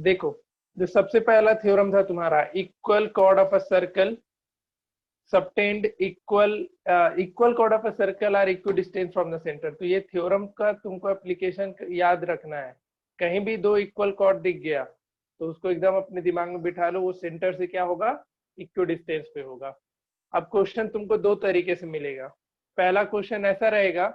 देखो, जो सबसे पहला थ्योरम था तुम्हारा, equal chord of a circle subtend equal chord of a circle are equidistance from the centre. तो ये थ्योरम का तुमको एप्लीकेशन याद रखना है। कहीं भी दो इक्वल कॉर्ड दिख गया तो उसको एकदम अपने दिमाग में बिठा लो, वो सेंटर से क्या होगा, इक्वी डिस्टेंस पे होगा। अब क्वेश्चन तुमको दो तरीके से मिलेगा। पहला क्वेश्चन ऐसा रहेगा,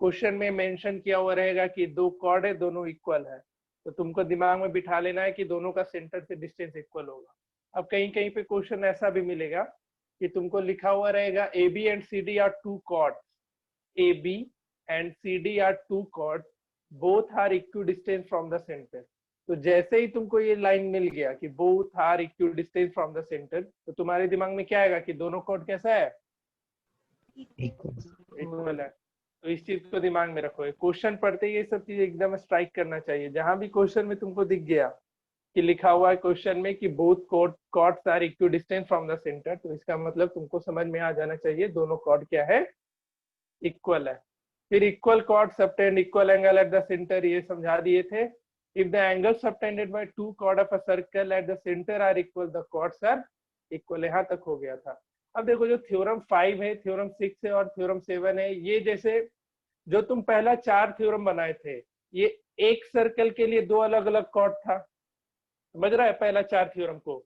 क्वेश्चन में मेंशन किया हुआ रहेगा कि दो कॉर्ड है, दोनों इक्वल है, तो तुमको दिमाग में बिठा लेना है कि दोनों का सेंटर से डिस्टेंस इक्वल होगा। अब कहीं कहीं पे क्वेश्चन ऐसा भी मिलेगा कि तुमको लिखा हुआ रहेगा A B and C D are two chords, A B and C D are two chords, both are equidistance from the centre. तो जैसे ही तुमको ये लाइन मिल गया कि both are equidistance from the centre, तो तुम्हारे दिमाग में क्या आएगा कि दोनों कॉर्ड कैसा है, इक्वल है। तो इस चीज को दिमाग में रखो, क्वेश्चन पढ़ते ही ये सब चीज एकदम स्ट्राइक करना चाहिए। जहां भी क्वेश्चन में तुमको दिख गया कि लिखा हुआ है क्वेश्चन में कि both chords are equidistance from the centre, तो इसका मतलब तुमको समझ में आ जाना चाहिए दोनों कॉर्ड क्या है, इक्वल है। फिर equal chord subtend equal angle at the centre, ये समझा दिए थे। If the angle subtended by two chord of a circle at the centre are equal, the chords are equal. यहाँ तक हो गया था। अब देखो, जो थ्योरम 5 है, थ्योरम 6 है और थ्योरम 7 है, ये जैसे जो तुम पहला 4 थ्योरम बनाए थे, ये एक सर्कल के लिए दो अलग अलग कॉर्ड था, समझ रहा है। पहला 4 थ्योरम को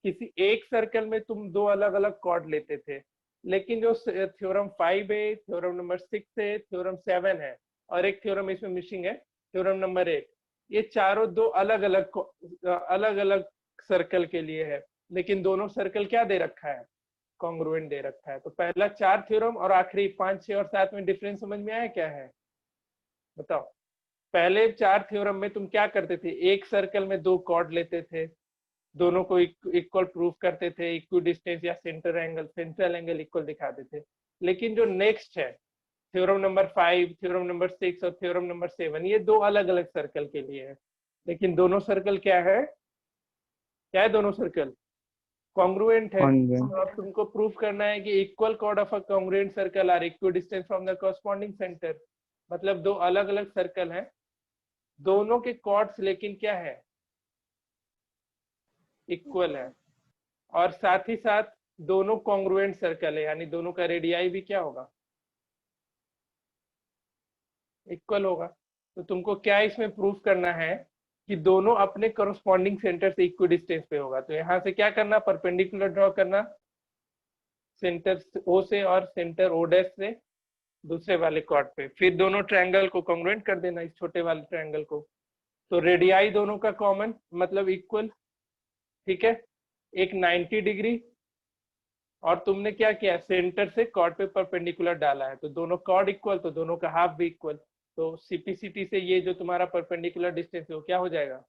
किसी एक सर्कल में तुम दो अलग अलग कॉर्ड लेते थे, लेकिन जो थ्योरम 5 है, थ्योरम नंबर 6 है, थ्योरम 7 है, और एक थ्योरम इसमें मिसिंग है, थ्योरम नंबर 8, ये चारों दो अलग अलग सर्कल के लिए है, लेकिन दोनों सर्कल क्या दे रखा है, कॉन्ग्रुएंट दे रखा है। तो पहला 4 थ्योरम और आखिरी 5, 6 और 7 में डिफरेंस समझ में आया क्या है, बताओ। पहले 4 थ्योरम में तुम क्या करते थे, एक सर्कल में दो कॉर्ड लेते थे, दोनों को इक्वल प्रूफ करते थे, इक्वी डिस्टेंस या सेंट्रल एंगल इक्वल दिखाते थे। लेकिन जो नेक्स्ट है, थ्योरम नंबर 5, थ्योरम नंबर 6 और थ्योरम नंबर 7, ये दो अलग अलग सर्कल के लिए है, लेकिन दोनों सर्कल क्या है, क्या है, दोनों सर्कल कॉन्ग्रुएंट है। कॉन्वेंट। तो अब तुमको प्रूफ करना है कि equal chord of a congruent circle are equidistance from the corresponding centre. मतलब दो अलग अलग सर्कल हैं, दोनों के कॉर्ड्स लेकिन क्या है, इक्वल है, और साथ ही साथ दोनों कॉन्ग्रुएंट सर्कल है, यानी दोनों का रेडियाई भी क्या होगा, इक्वल होगा। तो तुमको क्या इसमें प्रूफ करना है कि दोनों अपने कॉरस्पॉन्डिंग सेंटर से इक्वी डिस्टेंस पे होगा। तो यहाँ से क्या करना, परपेंडिकुलर ड्रॉ करना सेंटर ओ से और सेंटर ओ डैश से दूसरे वाले कॉर्ड पे, फिर दोनों ट्रायंगल को कॉन्ग्रुएंट कर देना, इस छोटे वाले ट्रायंगल को। तो रेडियाई दोनों का कॉमन मतलब इक्वल, ठीक है, एक 90 डिग्री, और तुमने क्या किया, सेंटर से कॉर्ड पे परपेंडिकुलर डाला है, तो दोनों कॉर्ड इक्वल, तो दोनों का हाफ भी इक्वल। तो सीपीसीटी से ये जो तुम्हारा परपेंडिकुलर डिस्टेंस है वो क्या हो जाएगा,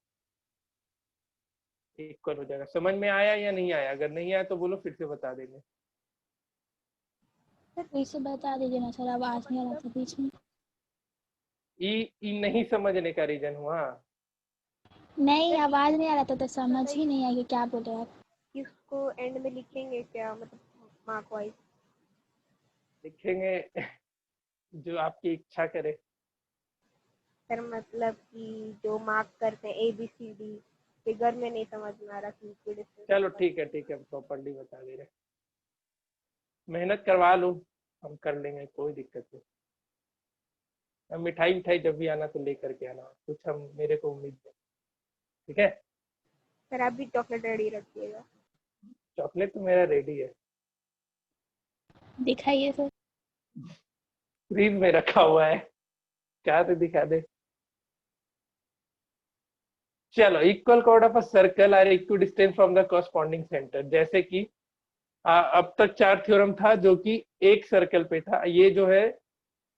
इक्वल हो जाएगा। समझ में आया या नहीं आया? अगर नहीं आया तो बोलो, फिर से बता देंगे। सर फिर से बता दीजिए ना सर, आवाज नहीं आ रहा था बीच में। ई नहीं समझने का रीजन हुआ, नहीं, आवाज नहीं आ रहा था तो समझ ही नहीं आई कि क्या बोले आप। इसको एंड में लिखेंगे क्या, मतलब मार्क वाइज? लिखेंगे जो आपकी इच्छा करे। सर मतलब कि जो मार्क करते हैं ABCD, फिगर में नहीं समझ में आ रहा कि इक्वी डिस्टेंस। चलो ठीक है, ठीक है, प्रॉपर्ली बता दे रहे, मेहनत करवा लो, हम कर लेंगे, कोई दिक्कत नहीं। अब मिठाई मिठाई जब भी आना तो लेकर के आना, कुछ हम मेरे को उम्मीद है, ठीक है। सर आप भी चॉकलेट रेडी रखिएगा। चॉकलेट तो मेरा रेडी है, दिखाइए सर। फ्रीज में रखा हुआ है, क्या तो दिखा दे। चलो, equal chord of a circle are equidistance from the corresponding centre. जैसे कि अब तक 4 थ्योरम था जो कि एक सर्कल पे था, ये जो है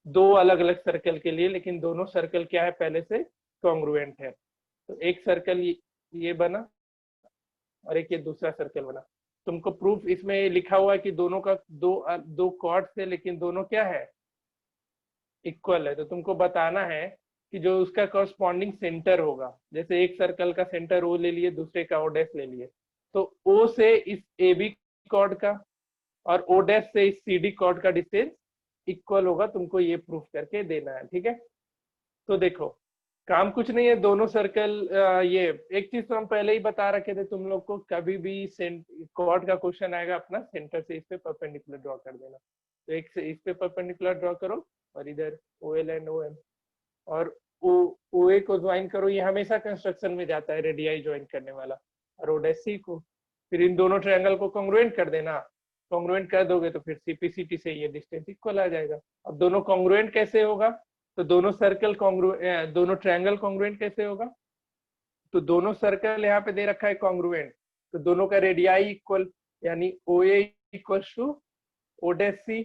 दो अलग अलग सर्कल के लिए, लेकिन दोनों सर्कल क्या है, पहले से कॉन्ग्रुएंट है। तो एक सर्कल ये बना और एक ये दूसरा सर्कल बना। तुमको प्रूफ इसमें लिखा हुआ है कि दोनों का दो कॉर्ड्स है, लेकिन दोनों क्या है, इक्वल है। तो तुमको बताना है कि जो उसका कॉरस्पॉन्डिंग सेंटर होगा, जैसे एक सर्कल का सेंटर ओ ले लिए, दूसरे का ओ डैश ले लिए, तो ओ से इस ए बी कॉर्ड का और ओ डैश से इस सी डी कॉर्ड का डिस्टेंस इक्वल होगा। तुमको ये प्रूफ करके देना है, ठीक है। तो देखो, काम कुछ नहीं है, दोनों सर्कल, ये एक चीज तो हम पहले ही बता रखे थे तुम लोग को, कभी भी कॉर्ड का क्वेश्चन आएगा अपना सेंटर से इस पे परपेंडिकुलर ड्रॉ कर देना। तो एक से इस पे परपेंडिकुलर ड्रॉ करो और इधर OL एंड OM, और OA को ज्वाइन करो, ये हमेशा कंस्ट्रक्शन में जाता है रेडियाई ज्वाइन करने वाला, और OC को, फिर इन दोनों ट्रायंगल को कॉन्ग्रुएंट कर देना। कॉन्ग्रुएंट कर दोगे तो फिर CPCT से ये डिस्टेंस इक्वल आ जाएगा। अब दोनों कॉन्ग्रुएंट कैसे होगा, तो दोनों सर्कल दोनों ट्रायंगल कॉन्ग्रुएंट कैसे होगा, तो दोनों सर्कल यहाँ पे दे रखा है कॉन्ग्रुएंट, तो दोनों का रेडियाई इक्वल, यानी OA इक्वल्स टू OC।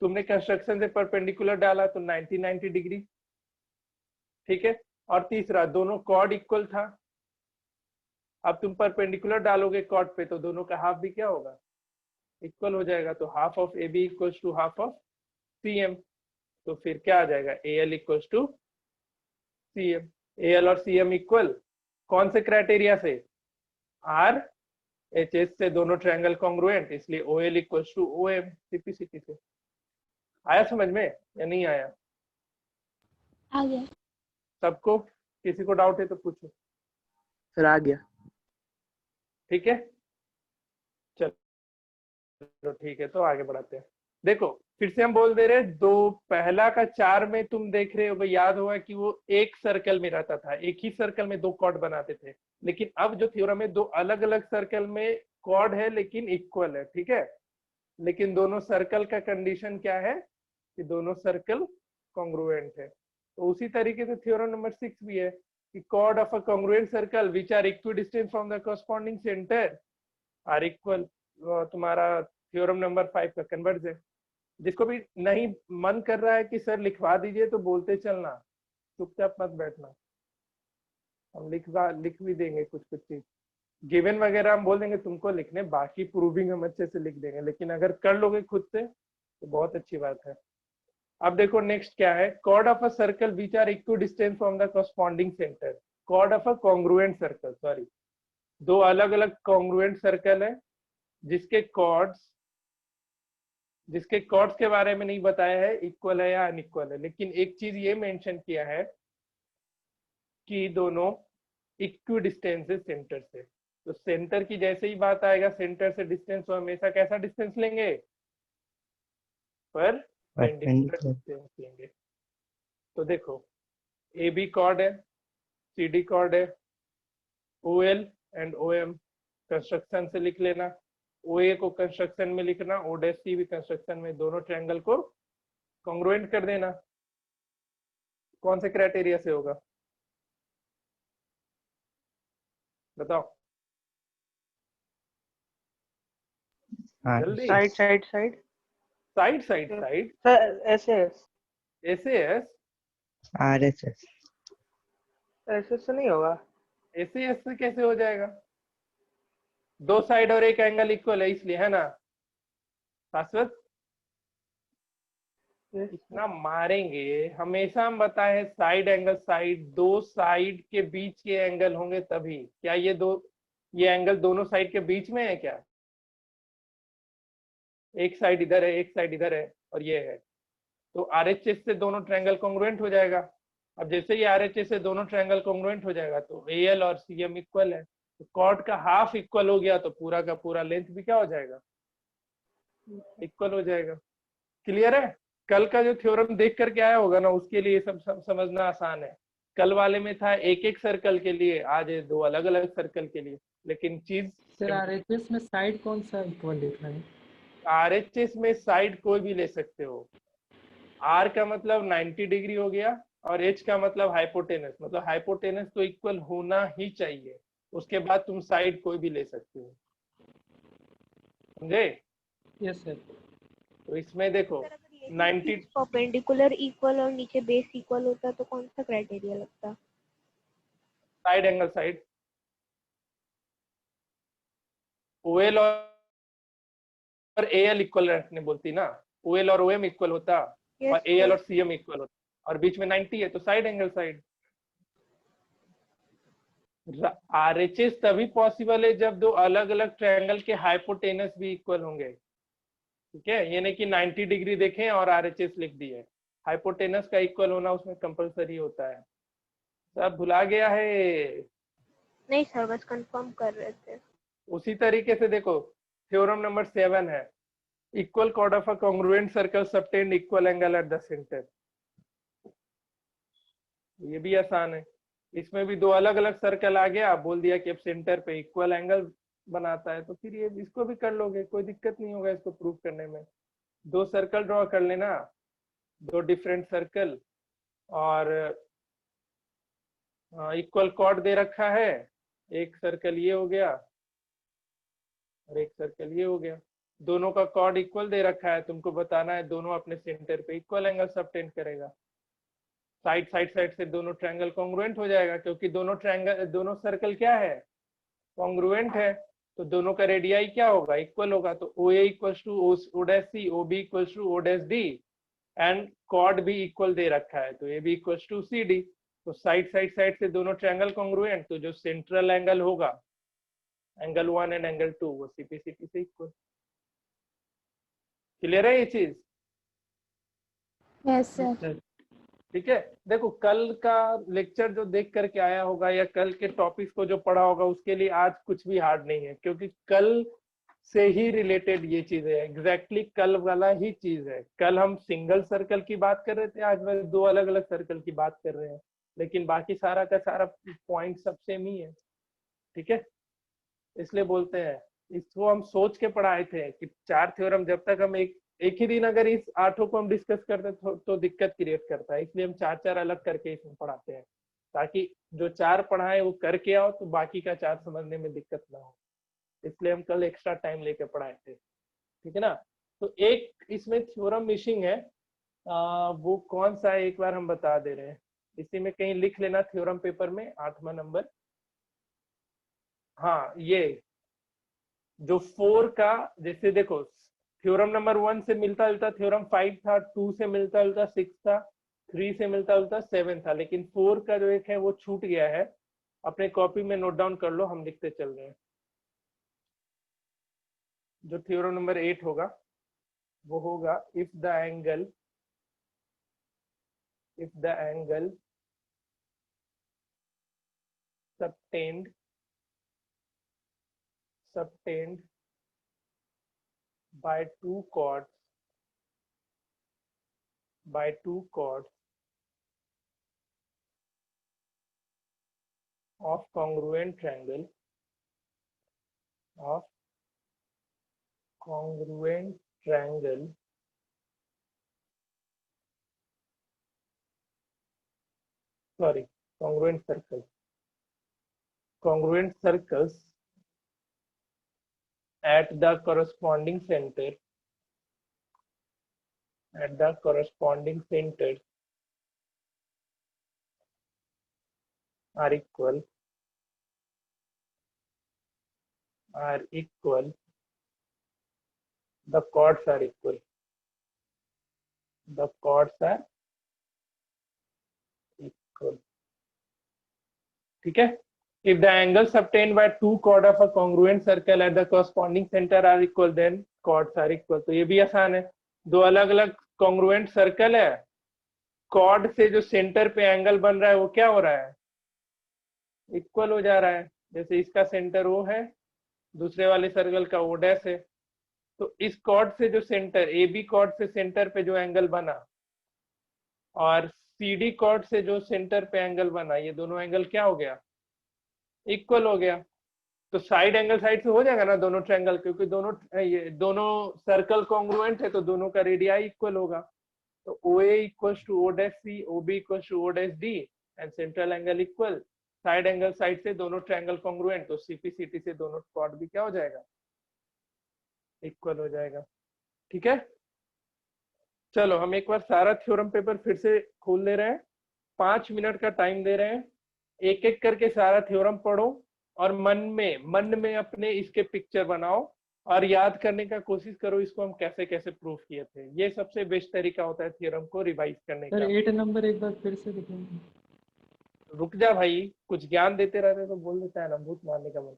तुमने कंस्ट्रक्शन से परपेंडिकुलर डाला तो 90 डिग्री, ठीक है। और तीसरा, दोनों कॉर्ड इक्वल था, अब तुम परपेंडिकुलर डालोगे कॉर्ड पे तो दोनों का हाफ भी क्या होगा, इक्वल हो जाएगा। तो half of AB equals to half of CM, तो फिर क्या आ जाएगा, AL equals to CM। AL और CM इक्वल कौन से क्राइटेरिया से, RHS से दोनों ट्रायंगल कॉन्ग्रुएंट, इसलिए OL equals to OM CPCT से। आया समझ में या नहीं आया आ गया। सबको? किसी को डाउट है तो पूछो। सर आ गया। ठीक है, चलो ठीक है, तो आगे बढ़ाते हैं। देखो फिर से हम बोल दे रहे, दो पहला का 4 में तुम देख रहे हो, याद होगा कि वो एक सर्कल में रहता था, एक ही सर्कल में दो कॉर्ड बनाते थे। लेकिन अब जो थ्योरम है, दो अलग अलग सर्कल में कॉर्ड है लेकिन इक्वल है, ठीक है। लेकिन दोनों सर्कल का कंडीशन क्या है कि दोनों सर्कल कॉन्ग्रुएंट है। तो उसी तरीके से थ्योरम नंबर 6 भी है कि chord of a congruent circle which are equidistant from the corresponding centre are equal. तुम्हारा थ्योरम नंबर 5 का कन्वर्ज है। जिसको भी नहीं मन कर रहा है कि सर लिखवा दीजिए तो बोलते चलना, चुपचाप मत बैठना, हम लिख भी देंगे कुछ कुछ चीज, गिवन वगैरह हम बोल देंगे तुमको लिखने, बाकी प्रूविंग हम अच्छे से लिख देंगे। लेकिन अगर कर लोगे खुद से तो बहुत अच्छी बात है। अब देखो नेक्स्ट क्या है, chord of a circle which are equidistant from the corresponding centre. Chord of a congruent circle, sorry, दो अलग अलग कॉन्ग्रुएंट सर्कल है जिसके कॉर्ड्स के बारे में नहीं बताया है इक्वल है या अनइक्वल है, लेकिन एक चीज ये मेंशन किया है कि दोनों इक्विडिस्टेंस है सेंटर से। तो सेंटर की जैसे ही बात आएगा, सेंटर से डिस्टेंस, तो हमेशा कैसा डिस्टेंस लेंगे, परपेंडिकुलर डिस्टेंस लेंगे। तो देखो AB कॉर्ड है, CD कॉर्ड है, OL एंड OM कंस्ट्रक्शन से लिख लेना, OA को कंस्ट्रक्शन में लिखना, OC भी कंस्ट्रक्शन में, दोनों ट्रायंगल को कॉन्ग्रुएंट कर देना। कौन से क्राइटेरिया से होगा बताओ जल्दी। Side side side side side side sir SS SAS RHS ऐसे से नहीं होगा। SAS से कैसे हो जाएगा, दो साइड और एक एंगल इक्वल है इसलिए, है ना शाश्वत? इतना मारेंगे हमेशा, हम बताए साइड एंगल, साइड दो साइड के बीच के एंगल होंगे तभी। क्या ये एंगल दोनों साइड के बीच में है क्या? एक साइड इधर है, एक साइड इधर है, और ये है, तो RHS से दोनों ट्रायंगल कॉन्ग्रुएंट हो जाएगा। अब जैसे ही RHS से दोनों ट्रायंगल कॉन्ग्रुएंट हो जाएगा तो AL और CM इक्वल है, तो कॉर्ड का हाफ इक्वल हो गया तो पूरा का पूरा लेंथ भी क्या हो जाएगा, इक्वल हो जाएगा। क्लियर है? कल का जो थ्योरम देख करके आया होगा ना, उसके लिए सब समझना आसान है। कल वाले में था एक एक सर्कल के लिए, आज है दो अलग अलग सर्कल के लिए, लेकिन चीज सर RHS में साइड कौन सा इक्वल लिखना है? RHS में साइड कोई भी ले सकते हो। R का मतलब 90 डिग्री हो गया, और H का मतलब हाइपोटेनस, मतलब हाइपोटेनस तो इक्वल होना ही चाहिए, उसके बाद तुम साइड कोई भी ले सकते हो, समझे? Yes sir. तो इसमें देखो 90 परपेंडिकुलर इक्वल और नीचे बेस इक्वल होता तो कौन सा क्राइटेरिया लगता? साइड एंगल साइड, OL और AL इक्वल रखने बोलती ना, OL और OM इक्वल होता, और AL और CM इक्वल होता, और बीच में 90 है तो साइड एंगल साइड। RHS तभी पॉसिबल है जब दो अलग अलग ट्रायंगल के हाइपोटेनस भी इक्वल होंगे, ठीक है। ये नहीं कि 90 डिग्री देखें और RHS लिख दिए, हाइपोटेनस का इक्वल होना उसमें कंपलसरी होता है। सब भुला गया है? नहीं सर, बस कंफर्म कर रहे थे। उसी तरीके से देखो, थ्योरम नंबर 7 है, equal chord of a congruent circle subtend equal angle at the centre. ये भी आसान है। इसमें भी दो अलग अलग सर्कल आ गया, बोल दिया कि अब सेंटर पे इक्वल एंगल बनाता है, तो फिर ये इसको भी कर लोगे, कोई दिक्कत नहीं होगा इसको प्रूव करने में। दो सर्कल ड्रॉ कर लेना, दो डिफरेंट सर्कल, और इक्वल कॉर्ड दे रखा है, एक सर्कल ये हो गया और एक सर्कल ये हो गया। दोनों का कॉर्ड इक्वल दे रखा है, तुमको बताना है दोनों अपने सेंटर पे इक्वल एंगल सबटेंड करेगा। साइड से दोनों ट्रायंगल कॉन्ग्रुएंट हो जाएगा, क्योंकि दोनों सर्कल क्या है, कॉन्ग्रुएंट है, तो दोनों का रेडियाई क्या होगा, इक्वल होगा। तो O A equal to O dash C, O B equal to O dash D, and chord भी इक्वल दे रखा है, तो A B equal to C D. तो साइड से दोनों ट्रायंगल कॉन्ग्रुएंट, तो जो सेंट्रल एंगल होगा, एंगल 1 एंड एंगल 2, वो सीपी से इक्वल। क्लियर है ये चीज? Yes sir. ठीक है। देखो, कल का लेक्चर जो देख करके आया होगा या कल के टॉपिक्स को जो पढ़ा होगा, उसके लिए आज कुछ भी हार्ड नहीं है, क्योंकि कल से ही रिलेटेड ये चीज है, एग्जैक्टली कल वाला ही चीज है। कल हम सिंगल सर्कल की बात कर रहे थे, आज मैं दो अलग अलग सर्कल की बात कर रहे हैं, लेकिन बाकी सारा का सारा पॉइंट सब सेम ही है। ठीक है, इसलिए बोलते हैं, इसको हम सोच के पढ़ाए थे कि 4 थ्योरम जब तक हम एक ही दिन अगर इस 8 को हम डिस्कस करते तो दिक्कत क्रिएट करता है, इसलिए हम 4 अलग करके इसमें पढ़ाते हैं, ताकि जो 4 पढ़ाए वो करके आओ तो बाकी का 4 समझने में दिक्कत ना हो। इसलिए हम कल एक्स्ट्रा टाइम लेके पढ़ाए थे। ठीक है ना? तो एक इसमें थ्योरम मिसिंग है, वो कौन सा है एक बार हम बता दे रहे हैं, इसी में कहीं लिख लेना थ्योरम पेपर में 8वां नंबर। हाँ, ये जो 4 का, जैसे देखो थ्योरम नंबर 1 से मिलता जुलता थ्योरम 5 था, 2 से मिलता जुलता 6 था, 3 से मिलता जुलता 7 था, लेकिन 4 का जो एक है वो छूट गया है। अपने कॉपी में नोट डाउन कर लो, हम लिखते चल रहे हैं। जो थ्योरम नंबर 8 होगा वो होगा, if the angle subtend by two chords of congruent triangle sorry, congruent circles at the corresponding center are equal, the chords are equal, ठीक है। If the angles obtained by two chord of a congruent circle at the corresponding center are equal, then chords are equal। तो ये भी आसान है, दो अलग अलग congruent सर्कल है, कॉर्ड से जो सेंटर पे एंगल बन रहा है वो क्या हो रहा है, इक्वल हो जा रहा है। जैसे इसका सेंटर ओ है, दूसरे वाले सर्कल का ओ डैश है, तो इस कॉर्ड से जो सेंटर, ए बी कॉर्ड से सेंटर पे जो एंगल बना और सी डी कॉर्ड से जो सेंटर पे एंगल बना, ये दोनों एंगल क्या हो गया, इक्वल हो गया। तो साइड एंगल साइड से हो जाएगा ना दोनों ट्रायंगल, क्योंकि दोनों सर्कल कॉन्ग्रुएंट है, तो दोनों का रेडियाई इक्वल होगा। तो O A equal to O dash C, O B equal to O dash D, and central angle equal, side angle side से दोनों ट्रायंगल कॉन्ग्रुएंट, तो सीपी सीटी से दोनों कॉर्ड भी क्या हो जाएगा, इक्वल हो जाएगा। ठीक है, चलो हम एक बार सारा थ्योरम पेपर फिर से खोल ले रहे हैं, 5 मिनट का टाइम दे रहे हैं, एक एक करके सारा थ्योरम पढ़ो और मन में अपने इसके पिक्चर बनाओ और याद करने का कोशिश करो इसको हम कैसे कैसे प्रूफ किए थे। ये सबसे बेस्ट तरीका होता है थ्योरम को रिवाइज करने का। 8 नंबर एक बार फिर से दिखाएंगे। रुक जा भाई, कुछ ज्ञान देते रहते तो बोल देता है ना, भूत मारने का मन।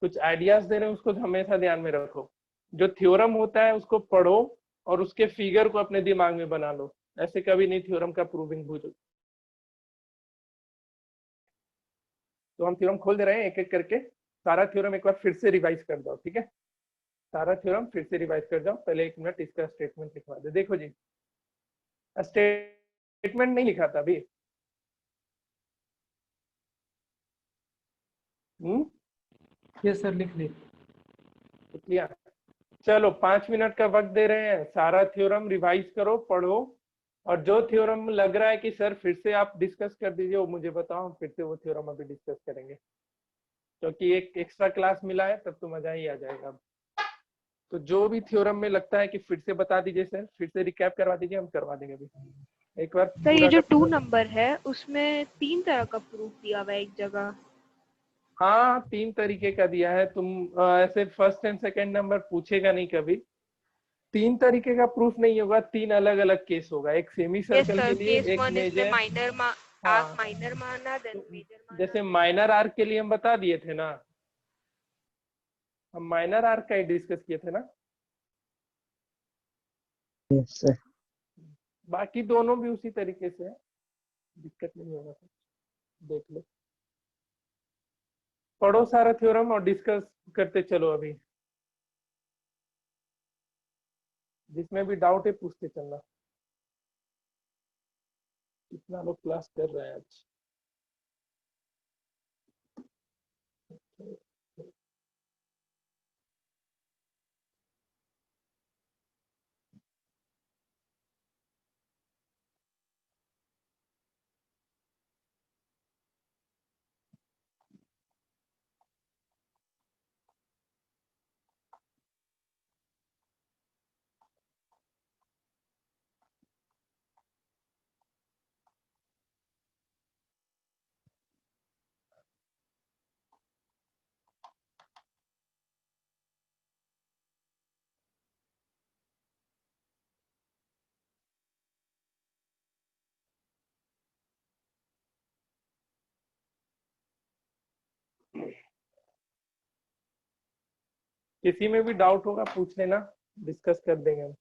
कुछ आइडियाज दे रहे हैं, उसको हमेशा ध्यान में रखो। जो थ्योरम होता है उसको पढ़ो और उसके फिगर को अपने दिमाग में बना लो, ऐसे कभी नहीं थ्योरम का प्रूविंग भूलो। तो हम थ्योरम खोल दे रहे हैं एक एक करके। सारा थ्योरम एक बार फिर से रिवाइज कर दो, ठीक है। सारा थ्योरम फिर से रिवाइज कर जाओ। पहले 1 मिनट इसका स्टेटमेंट लिखवा दे। देखो जी, स्टेटमेंट नहीं लिखा था अभी। यस सर, लिख ले। लिया। चलो 5 मिनट का वक्त दे रहे हैं, सारा थ्योरम रिवाइज करो, पढ़ो, और जो थ्योरम लग रहा है कि सर फिर से आप डिस्कस कर दीजिए वो मुझे बताओ, हम फिर से वो थ्योरम अभी डिस्कस करेंगे, क्योंकि एक एक्स्ट्रा क्लास मिला है तब तो मजा ही आ जाएगा। तो जो भी थ्योरम में लगता है कि फिर से बता दीजिए सर, फिर से रिकैप करवा दीजिए, हम करवा देंगे अभी एक बार सर ये पूरा जो का 2 पूरा। नंबर है उसमें 3 तरह का प्रूफ दिया हुआ है एक जगह। हाँ 3 तरीके का दिया है। तुम ऐसे फर्स्ट एंड सेकंड नंबर पूछेगा नहीं कभी। 3 तरीके का प्रूफ नहीं होगा, 3 अलग-अलग केस होगा। एक सेमी यस सर्कल सर, के लिए, केस एक 1 इसमें मेजर। माइनर आर्क हाँ माइनर माना, देन तो मेजर माना, जैसे देन माइनर आर्क के लिए हम बता दिए थे ना, हम माइनर आर्क का ही डिस्कस किए थे ना। Yes sir. बाकी दोनों भी उसी तरीके से है, दिक्कत नहीं होगा सर। देख लो, पढ़ो सारा थ्योरम और डिस्कस करते चलो। अभी जिसमें भी डाउट है पूछते चलना। कितना लोग क्लास कर रहे हैं आज। किसी में भी डाउट होगा पूछ लेना, डिस्कस कर देंगे हम।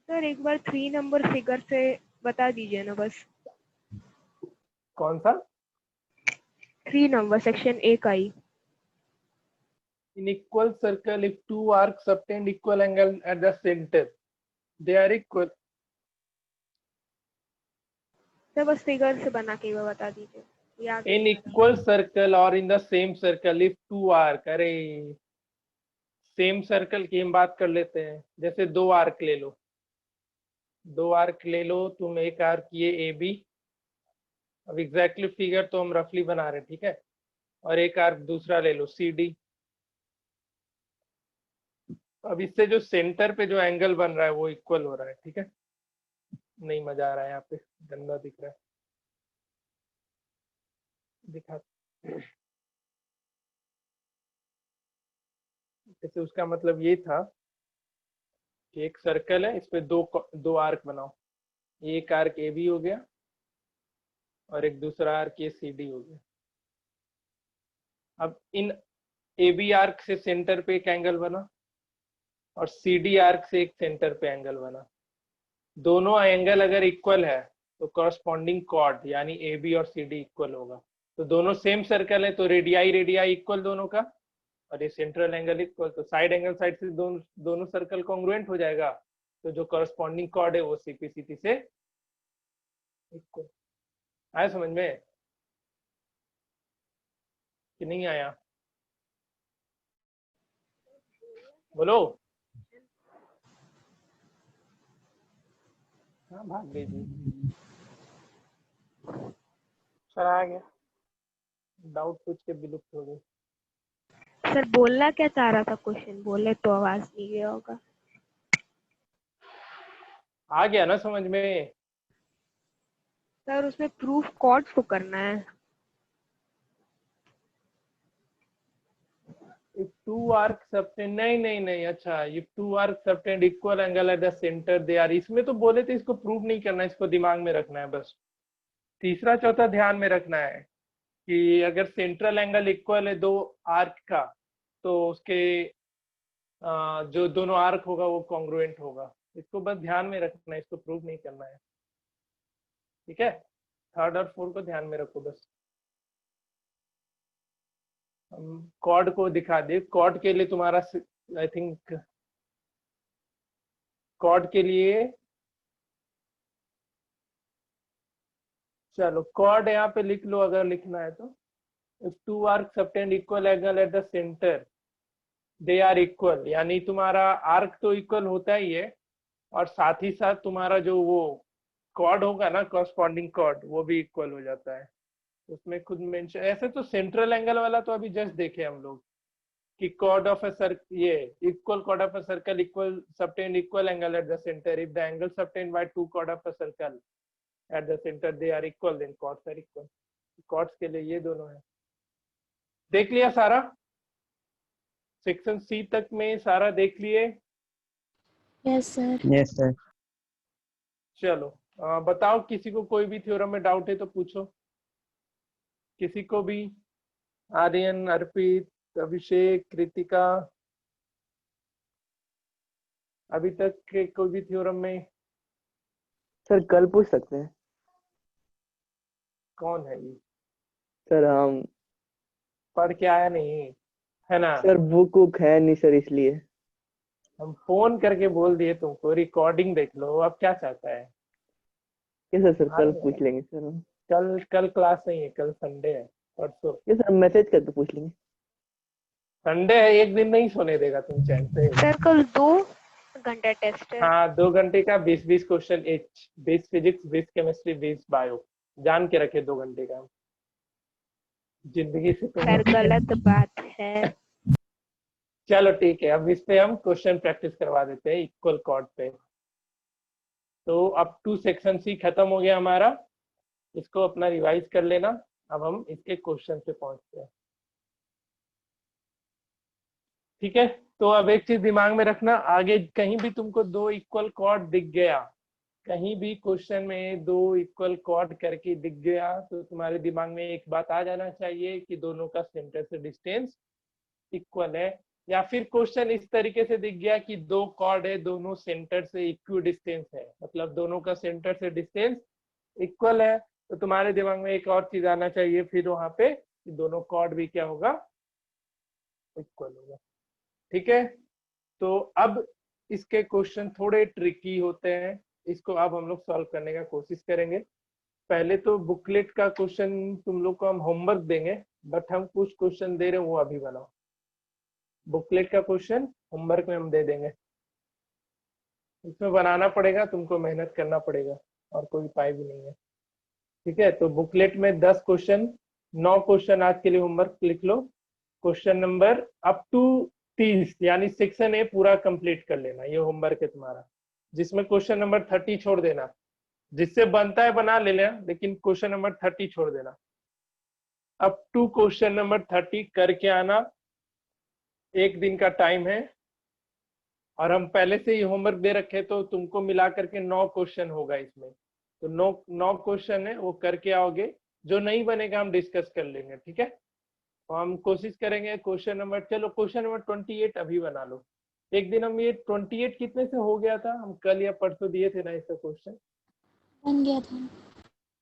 सर एक बार 3 नंबर फिगर से बता दीजिए ना बस। कौन सा? 3 नंबर सेक्शन ए का ही। In equal circle, if two arcs obtained equal angle at the center, they are equal. Sir बस फिगर से बना के बता दीजिए, याद In नहीं आ रहा। equal circle or in the same circle, if two arc, अरे सेम सर्कल की हम बात कर लेते हैं। जैसे 2 आर्क ले लो, 2 आर्क ले लो तुम। एक आर्क ये ए बी, अब एग्जैक्टली फिगर तो हम रफली बना रहे हैं, ठीक है। और एक आर्क दूसरा ले लो सी डी। अब इससे जो सेंटर पे जो एंगल बन रहा है वो इक्वल हो रहा है, ठीक है। नहीं मजा आ रहा है, यहाँ पे गंदा दिख रहा है, दिखा। जैसे उसका मतलब ये था कि एक सर्कल है, इस पे दो आर्क बनाओ। एक आर्क ए बी हो गया और एक दूसरा आर्क ये सी डी हो गया। अब इन ए बी आर्क से सेंटर पे एक एंगल बना और सी डी आर्क से एक सेंटर पे एंगल बना। दोनों एंगल अगर इक्वल है तो कॉरस्पॉन्डिंग कॉर्ड यानी ए बी और सी डी इक्वल होगा। तो दोनों सेम सर्कल है तो रेडियाई रेडियाई इक्वल दोनों का, और ये सेंट्रल एंगल इक्वल, तो साइड एंगल साइड से दोनों सर्कल कॉन्ग्रुएंट हो जाएगा। तो जो कॉरस्पॉन्डिंग कॉर्ड है वो सीपी सीटी से इक्वल। आया समझ में कि नहीं आया? बोलो। हाँ भाग गई थी। सर आ गया। डाउट पूछ के विलुप्त हो गई। सर बोलना क्या चाह रहा था क्वेश्चन? बोले तो आवाज नहीं गया होगा। आ गया ना समझ में? सर उसमें प्रूफ कॉर्ड्स को करना है। if two arcs subtend, नहीं, अच्छा, if two arcs subtend equal angle at the center they are, इसमें तो बोले थे इसको प्रूव नहीं करना, इसको दिमाग में रखना है बस। तीसरा चौथा ध्यान में रखना है कि अगर सेंट्रल एंगल इक्वल है दो आर्क का, तो उसके जो दोनों आर्क होगा वो कॉन्ग्रुएंट होगा। इसको बस ध्यान में रखना है, इसको प्रूव नहीं करना है। ठीक है, थर्ड और फोर्थ को ध्यान में रखो बस। हम कॉर्ड को दिखा दे। कॉर्ड के लिए तुम्हारा आई थिंक कॉर्ड के लिए, चलो कॉर्ड यहाँ पे लिख लो अगर लिखना है तो। If two arc subtend equal angle at the centre they are equal, यानी तुम्हारा आर्क तो इक्वल होता ही है और साथ ही साथ तुम्हारा जो वो कॉर्ड होगा ना, कॉरस्पॉन्डिंग कॉर्ड, वो भी इक्वल हो जाता है। उसमें खुद मेंशन, ऐसे तो सेंट्रल एंगल वाला तो अभी जस्ट देखे हम लोग कि chord of a circle, ये equal chord of a circle equal subtend equal angle at the center if the angle subtend by two chord of a circle at the center they are equal then chords are equal। chords के लिए ये दोनों है। देख लिया सारा? Section C तक में सारा देख लिए? Yes sir. Yes sir. चलो बताओ, किसी को कोई भी थ्योरम में डाउट है तो पूछो। किसी को भी? आर्यन, अर्पित, अभिषेक, कृतिका, अभी तक के कोई भी थ्योरम में? सर कल पूछ सकते हैं? कौन है ये? सर हम पढ़ के आया नहीं है ना? सर बुक है नहीं सर, इसलिए। हम फोन करके बोल दिए तुमको, रिकॉर्डिंग देख लो, अब क्या चाहता है? यस सर, कल पूछ लेंगे सर हम। कल क्लास नहीं है, कल संडे है, परसों। यस सर, मैसेज करके पूछ लेंगे। संडे है, एक दिन नहीं सोने देगा तुम चैन से। सर कल 2 घंटा टेस्ट है। हाँ 2 घंटे का 20-20 question H, 20 physics, 20 chemistry, 20 bio. जान के रखे 2 घंटे का। जिंदगी से सर तुम गलत बात है। चलो ठीक है, अब इस पे हम क्वेश्चन प्रैक्टिस करवा देते हैं इक्वल कॉर्ड पे। तो अब टू सेक्शन सी खत्म हो गया हमारा, इसको अपना रिवाइज कर लेना। अब हम इसके क्वेश्चन पे पहुंचते हैं। ठीक है, तो अब एक चीज दिमाग में रखना, आगे कहीं भी तुमको 2 इक्वल कॉर्ड दिख गया, कहीं भी क्वेश्चन में 2 इक्वल कॉर्ड करके दिख गया, तो तुम्हारे दिमाग में एक बात आ जाना चाहिए कि दोनों का सेंटर से डिस्टेंस इक्वल है। या फिर क्वेश्चन इस तरीके से दिख गया कि 2 कॉर्ड है, दोनों सेंटर से इक्वी डिस्टेंस है, मतलब दोनों का सेंटर से डिस्टेंस इक्वल है, तो तुम्हारे दिमाग में एक और चीज आना चाहिए फिर वहां पे कि दोनों कॉर्ड भी क्या होगा, इक्वल होगा। ठीक है, तो अब इसके क्वेश्चन थोड़े ट्रिकी होते हैं, इसको अब हम लोग सॉल्व करने का कोशिश करेंगे। पहले तो बुकलेट का क्वेश्चन तुम लोग को हम होमवर्क देंगे, बट हम कुछ क्वेश्चन दे रहे हैं वो अभी बनाओ। बुकलेट का क्वेश्चन होमवर्क में हम दे देंगे, इसमें बनाना पड़ेगा, तुमको मेहनत करना पड़ेगा और कोई उपाय भी नहीं है। ठीक है, तो बुकलेट में 10 क्वेश्चन, 9 क्वेश्चन आज के लिए होमवर्क लिख लो। क्वेश्चन नंबर अप टू 30 यानी सेक्शन ए पूरा कंप्लीट कर लेना, ये होमवर्क है तुम्हारा, जिसमें क्वेश्चन नंबर 30 छोड़ देना, जिससे बनता है बना लेना, लेकिन क्वेश्चन नंबर 30 छोड़ देना। अप टू क्वेश्चन नंबर 30 करके आना, एक दिन का टाइम है, और हम पहले से ही होमवर्क दे रखे तो तुमको मिला करके 9 क्वेश्चन होगा इसमें, तो 9 क्वेश्चन है वो करके आओगे, जो नहीं बनेगा हम डिस्कस कर लेंगे। ठीक है, तो हम कोशिश करेंगे क्वेश्चन नंबर, चलो क्वेश्चन नंबर 28 अभी बना लो। एक दिन हम ये 28 कितने से हो गया था, हम कल या परसों दिए थे ना इसका क्वेश्चन? बन गया था।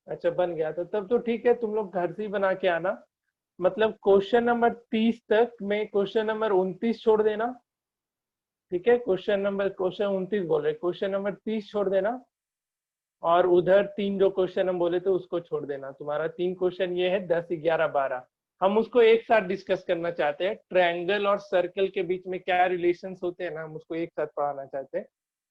अच्छा बन गया था, तब तो ठीक है, तुम लोग घर से ही बना के आना। मतलब क्वेश्चन नंबर 30 तक में क्वेश्चन नंबर 29 छोड़ देना। ठीक है, क्वेश्चन 29 बोल रहे, क्वेश्चन नंबर 30 छोड़ देना, और उधर 3 जो क्वेश्चन हम बोले थे उसको छोड़ देना। तुम्हारा 3 क्वेश्चन ये है 10, 11, 12। हम उसको एक साथ डिस्कस करना चाहते हैं। ट्रायंगल और सर्कल के बीच में क्या रिलेशंस होते हैं ना, हम उसको एक साथ पढ़ाना चाहते हैं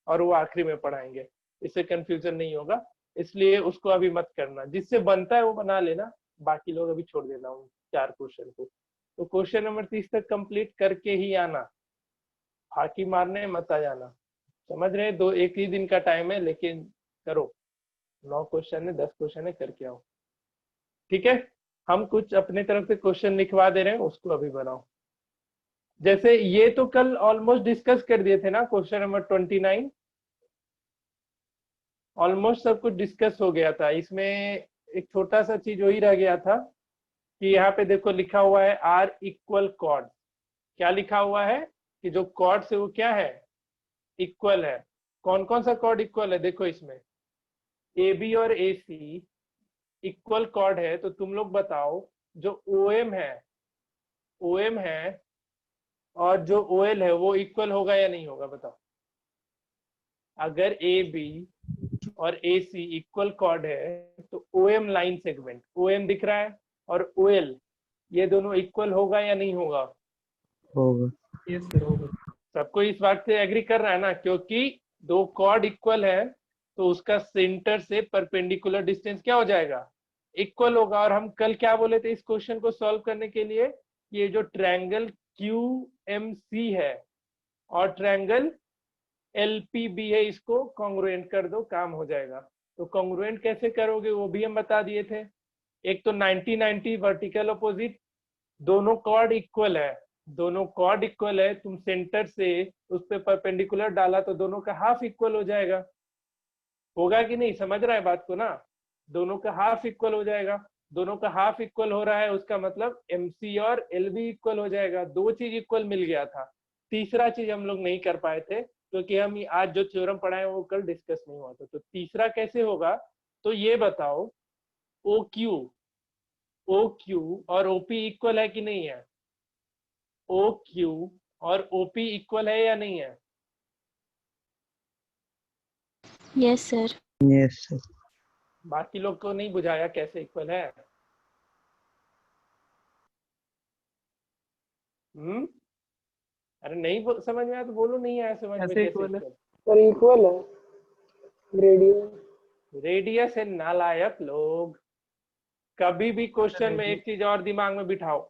और वो आखिरी में पढ़ाएंगे, इससे कंफ्यूजन नहीं होगा। इसलिए उसको अभी मत करना, जिससे बनता है वो बना लेना, बाकी लोग अभी छोड़ देना उन 4 क्वेश्चन को। तो क्वेश्चन नंबर 30 तक कंप्लीट करके ही आना, फाकी मारने मत आ जाना। समझ रहे? एक ही दिन का टाइम है, लेकिन करो। 9 क्वेश्चन है, 10 क्वेश्चन है, करके आओ। ठीक है, हम कुछ अपने तरफ से क्वेश्चन लिखवा दे रहे हैं, उसको अभी बनाओ। जैसे ये तो कल ऑलमोस्ट डिस्कस कर दिए थे ना, क्वेश्चन नंबर 29 ऑलमोस्ट सब कुछ डिस्कस हो गया था। इसमें एक छोटा सा चीज वही रह गया था कि यहाँ पे देखो लिखा हुआ है आर इक्वल कॉर्ड। क्या लिखा हुआ है कि जो कॉर्ड है वो क्या है, इक्वल है। कौन कौन सा कॉर्ड इक्वल है? देखो इसमें ए बी और ए सी इक्वल कॉर्ड है। तो तुम लोग बताओ, जो ओएम है और जो ओएल है वो इक्वल होगा या नहीं होगा? बताओ। अगर ए बी और ए सी इक्वल कॉर्ड है तो ओएम लाइन सेगमेंट, ओएम दिख रहा है और ओएल, ये दोनों इक्वल होगा या नहीं होगा? होगा। यस सर होगा। सबको इस बात से एग्री कर रहा है ना? क्योंकि दो कॉर्ड इक्वल है तो उसका सेंटर से परपेंडिकुलर डिस्टेंस क्या हो जाएगा? इक्वल होगा। और हम कल क्या बोले थे इस क्वेश्चन को सॉल्व करने के लिए? ये जो ट्रायंगल QMC है और ट्रायंगल LPB है, इसको कॉन्ग्रुएंट कर दो, काम हो जाएगा। तो कॉन्ग्रुएंट कैसे करोगे वो भी हम बता दिए थे। एक तो 90-90 वर्टिकल अपोजिट, दोनों कॉर्ड इक्वल है, दोनों कॉर्ड इक्वल है, तुम सेंटर से उस पे परपेंडिकुलर डाला तो दोनों का हाफ इक्वल हो जाएगा। होगा कि नहीं? समझ रहा है बात को ना? दोनों का हाफ इक्वल हो जाएगा। दोनों का हाफ इक्वल हो रहा है, उसका मतलब MC और LB इक्वल हो जाएगा। 2 चीज इक्वल मिल गया था। तीसरा चीज हम लोग नहीं कर पाए थे क्योंकि हम आज जो थ्योरम पढ़ाए वो कल डिस्कस नहीं हुआ था। तो तीसरा कैसे होगा? तो ये बताओ, OQ और OP इक्वल है कि नहीं है? OQ और OP इक्वल है या नहीं है? Yes sir. Yes sir. बाकी लोग को नहीं बुझाया कैसे इक्वल है? अरे नहीं समझ में आया तो बोलो, नहीं आया समझ में ऐसे कैसे इक्वल है। इक्वल? सर इक्वल है, ग्रेडियंट। रेडियस है नालायक लोग। कभी भी क्वेश्चन में रेडियस। एक चीज और दिमाग में बिठाओ,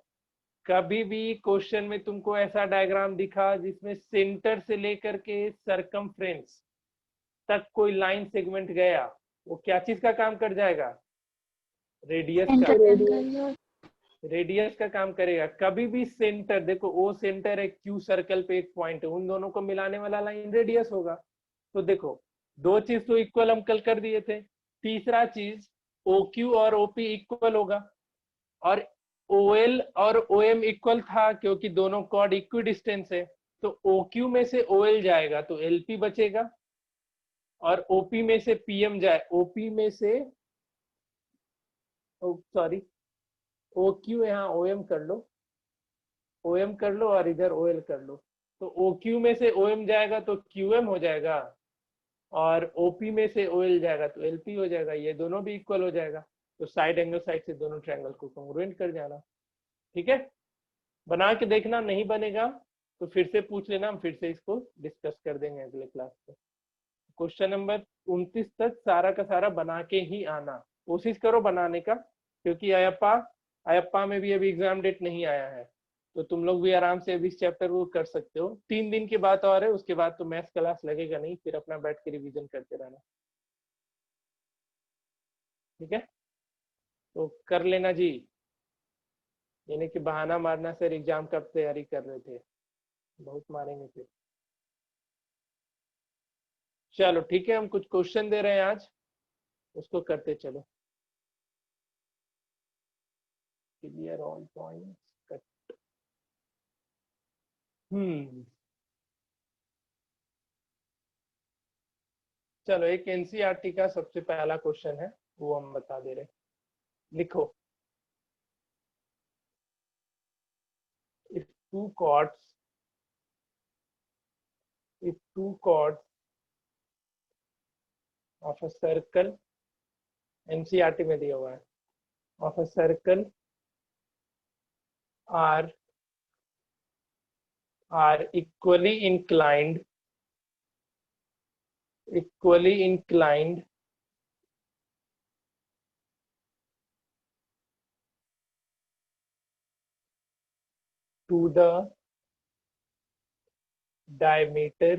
कभी भी क्वेश्चन में तुमको ऐसा डायग्राम दिखा जिसमें सेंटर से लेकर के सरकमफ्रेंस तक कोई लाइन सेगमेंट गया, वो क्या चीज का काम कर जाएगा? रेडियस का। एंटर करिए। रेडियस का काम करेगा। कभी भी सेंटर देखो, ओ सेंटर है, Q सर्कल पे एक पॉइंट है, उन दोनों को मिलाने वाला लाइन रेडियस होगा। तो देखो 2 चीज तो इक्वल हम कल कर दिए थे। तीसरा चीज OQ और OP इक्वल होगा, और OL और OM इक्वल था क्योंकि दोनों कॉर्ड इक्वी डिस्टेंस है। तो OQ में से OL जाएगा तो LP बचेगा, और OP में से PM जाए, OP में से सॉरी OQ यहाँ OM कर लो, OM कर लो और इधर OL कर लो। तो OQ में से OM जाएगा तो QM हो जाएगा, और OP में से OL जाएगा तो LP हो जाएगा। ये दोनों भी इक्वल हो जाएगा। तो साइड एंगल साइड से दोनों ट्रायंगल को कॉन्ग्रुएंट कर जाना। ठीक है, बना के देखना, नहीं बनेगा तो फिर से पूछ लेना, हम फिर से इसको डिस्कस कर देंगे अगले क्लास में। क्वेश्चन नंबर 29 तक सारा का सारा बना के ही आना, कोशिश करो बनाने का, क्योंकि अयप्पा में भी अभी एग्जाम डेट नहीं आया है। तो तुम लोग भी आराम से अभी इस चैप्टर को कर सकते हो। 3 दिन की बात और है, उसके बाद तो मैथ्स क्लास लगेगा नहीं, फिर अपना बैठ के रिवीजन करते रहना। ठीक है, तो कर लेना जी। यानी कि बहाना मारना सर एग्जाम कब तैयारी कर रहे थे, बहुत मारेंगे फिर। चलो ठीक है, हम कुछ क्वेश्चन दे रहे हैं आज, उसको करते चलो। Clear all points cut. चलो, एक NCERT का सबसे पहला क्वेश्चन है, वो हम बता दे रहे हैं। लिखो, if two chords of a circle, NCERT में दिया हुआ है, of a circle are equally inclined to the diameter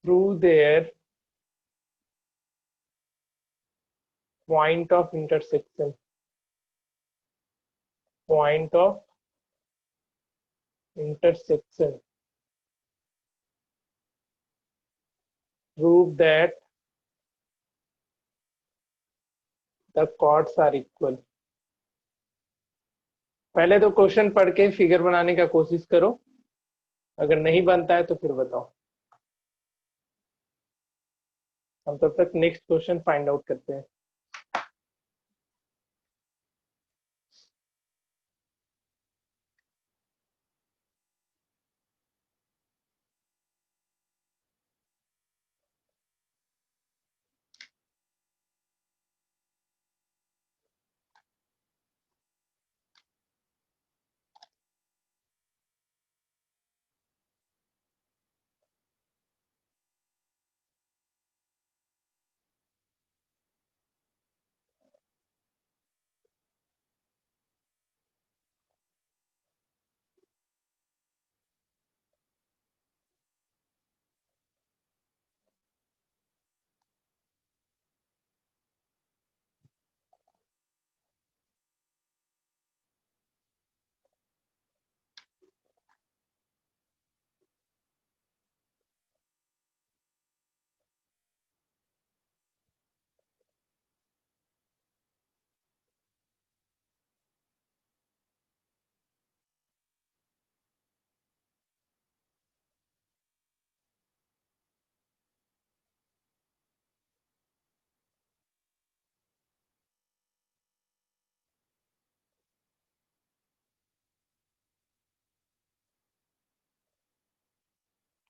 through their point of intersection. Prove that the chords are equal. पहले तो क्वेश्चन पढ़ के फिगर बनाने का कोशिश करो, अगर नहीं बनता है तो फिर बताओ। हम तब तक नेक्स्ट क्वेश्चन फाइंड आउट करते हैं।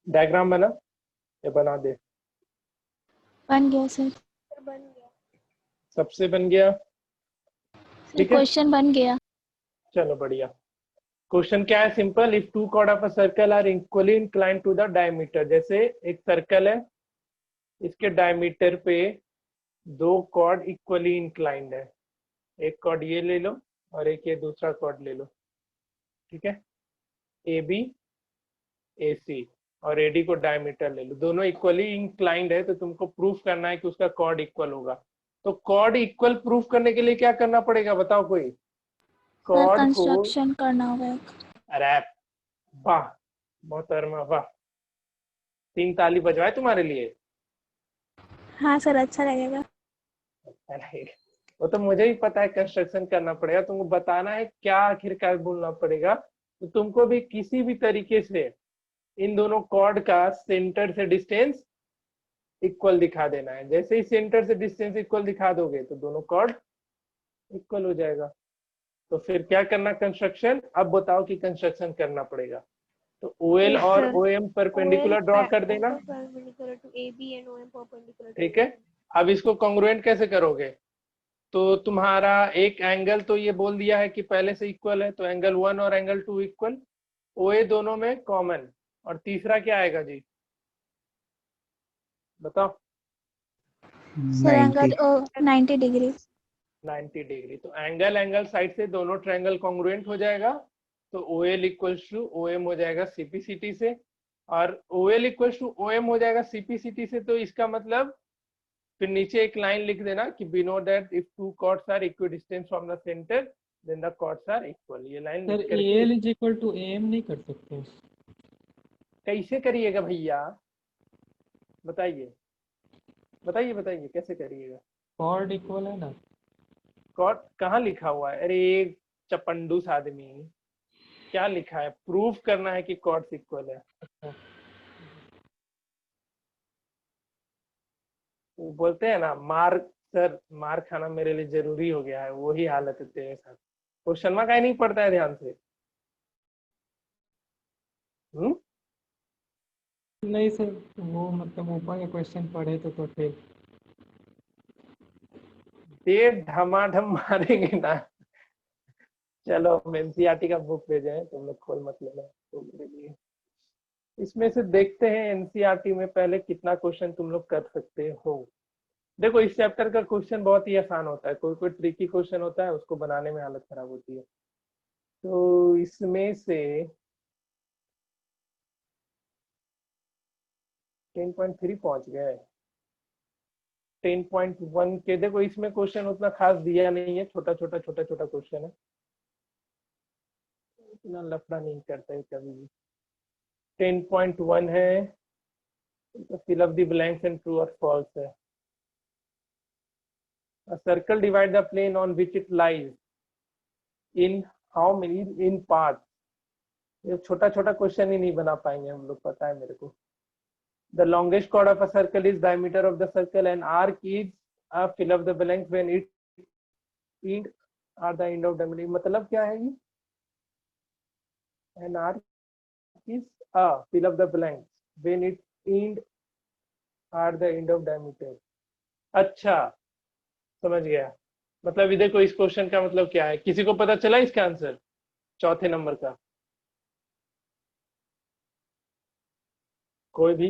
डायग्राम बना या बना दे? बन गया सर। सर बन गया। सबसे बन गया, ठीक है। क्वेश्चन बन गया। चलो बढ़िया। क्वेश्चन क्या है? Simple, if two chord of a circle are equally inclined to the diameter. जैसे एक सर्कल है, इसके डायमीटर पे दो कॉर्ड इक्वली इंक्लाइंड है। एक कॉर्ड ये ले लो और एक ये दूसरा कॉर्ड ले लो, ठीक है। ए बी ए सी और एडी को डायमीटर ले लो, दोनों इक्वली इंक्लाइंड है, तो तुमको प्रूफ करना है कि उसका कॉर्ड इक्वल होगा। तो कॉर्ड इक्वल प्रूफ करने के लिए क्या करना पड़ेगा, बताओ कोई? सर कॉर्ड को, कंस्ट्रक्शन करना होगा। अरे वाह मोहतरमा वाह, 3 ताली बजवाए तुम्हारे लिए। हाँ सर, अच्छा लगेगा। अरे वो तो मुझे ही पता है, कंस्ट्रक्शन करना पड़ेगा, तुमको बताना है क्या आखिरकार बोलना पड़ेगा। तो तुमको भी किसी भी तरीके से इन दोनों कॉर्ड का सेंटर से डिस्टेंस इक्वल दिखा देना है। जैसे ही सेंटर से डिस्टेंस इक्वल दिखा दोगे तो दोनों कॉर्ड इक्वल हो जाएगा। तो फिर क्या करना कंस्ट्रक्शन, अब बताओ कि कंस्ट्रक्शन करना पड़ेगा। तो OL Yes, और sir. OM परपेंडिकुलर ड्रॉ कर देना, perpendicular to AB and OM perpendicular to ठीक है। अब इसको कॉन्ग्रुएंट कैसे करोगे? तो तुम्हारा एक एंगल तो ये बोल दिया है कि पहले से इक्वल है, तो एंगल 1 और एंगल 2 इक्वल, OA दोनों में कॉमन, और तीसरा क्या आएगा जी, बताओ? Sir angle 90 90 degree. 90 डिग्री। तो एंगल साइड से दोनों ट्रायंगल कॉन्ग्रुएंट हो जाएगा। तो OL इक्वल्स टू OM हो जाएगा CPCT से, और OL इक्वल्स टू OM हो जाएगा CPCT से। तो इसका मतलब फिर नीचे एक लाइन लिख देना कि we know that if two chords are equidistant from the center then the chords are equal। ये लाइन सर लिख करके AL is equal to AM नहीं कर सकते? कैसे करिएगा भैया, बताइए बताइए बताइए कैसे करिएगा? कॉर्ड इक्वल है ना। कॉर्ड कहाँ लिखा हुआ है? अरे चपंडूस आदमी, क्या लिखा है? प्रूफ करना है कि कॉर्ड्स इक्वल है। वो बोलते हैं ना, मार सर, मार खाना मेरे लिए जरूरी हो गया है, वही हालत है तेरे साथ। क्वेश्चन का नहीं पड़ता है ध्यान से। नहीं सर, वो मतलब ऊपर के क्वेश्चन पढ़े तो फिर ये धमाधम मारेंगे ना। चलो हम एनसीईआरटी का बुक भेजे हैं, तुम लोग खोल मत लेना तो मेरे लिए। इसमें से देखते हैं एनसीईआरटी में पहले कितना क्वेश्चन तुम लोग कर सकते हो। देखो इस चैप्टर का क्वेश्चन बहुत ही आसान होता है, कोई कोई ट्रिकी क्वेश्चन होता है उसको बनाने में हालत खराब होती है। तो इसमें से 10.3 पहुंच गए। 10.1 के देखो इसमें क्वेश्चन उतना खास दिया नहीं है, छोटा छोटा क्वेश्चन है, इतना लफड़ा नहीं करता है कभी भी। 10.1 है तो fill up the blanks and true और फॉल्स है। A circle divide the plane on which it lies in how many in parts। ये छोटा छोटा क्वेश्चन ही नहीं बना पाएंगे हम लोग, पता है मेरे को। The longest chord of a circle is diameter of the circle and arc is a fill of the blanks when it end are the end of diameter। मतलब क्या है ये? An arc is a fill of the blanks when it end are the end of diameter। अच्छा समझ गया। मतलब इधर को इस क्वेश्चन का मतलब क्या है, किसी को पता चला इसका आंसर चौथे नंबर का? कोई भी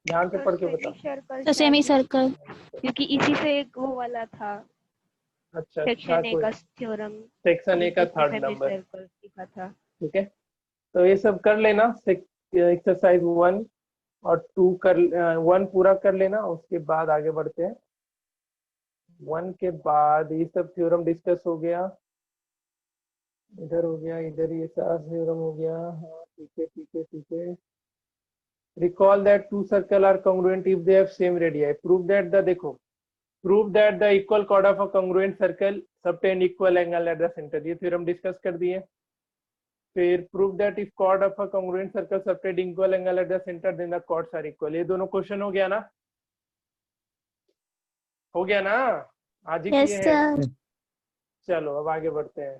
ध्यान से पढ़ के बता। सर्कल तो सेमी सर्कल। क्योंकि इसी से एक वो वाला था, अच्छा सेक्शन ए का थ्योरम, सेक्शन ए का थर्ड नंबर, सर्कल लिखा था। ठीक है। तो ये सब कर लेना, एक्सरसाइज 1 और 2 कर 1 पूरा कर लेना, उसके बाद आगे बढ़ते हैं। 1 के बाद ये सब थ्योरम डिस्कस हो गया, इधर हो गया, इधर ये सारा थ्योरम हो गया। हाँ ठीक है। Recall that two circles are congruent if they have same radii। Prove that the देखो prove that the equal chord of a congruent circle subtend equal angle at the center। ये थ्योरम डिस्कस कर दिए। फिर prove that if chord of a congruent circle subtend equal angle at the center then the chords are equal। ये दोनों question हो गया ना, हो गया ना, आज ही यस किए हैं। सर। चलो अब आगे बढ़ते हैं।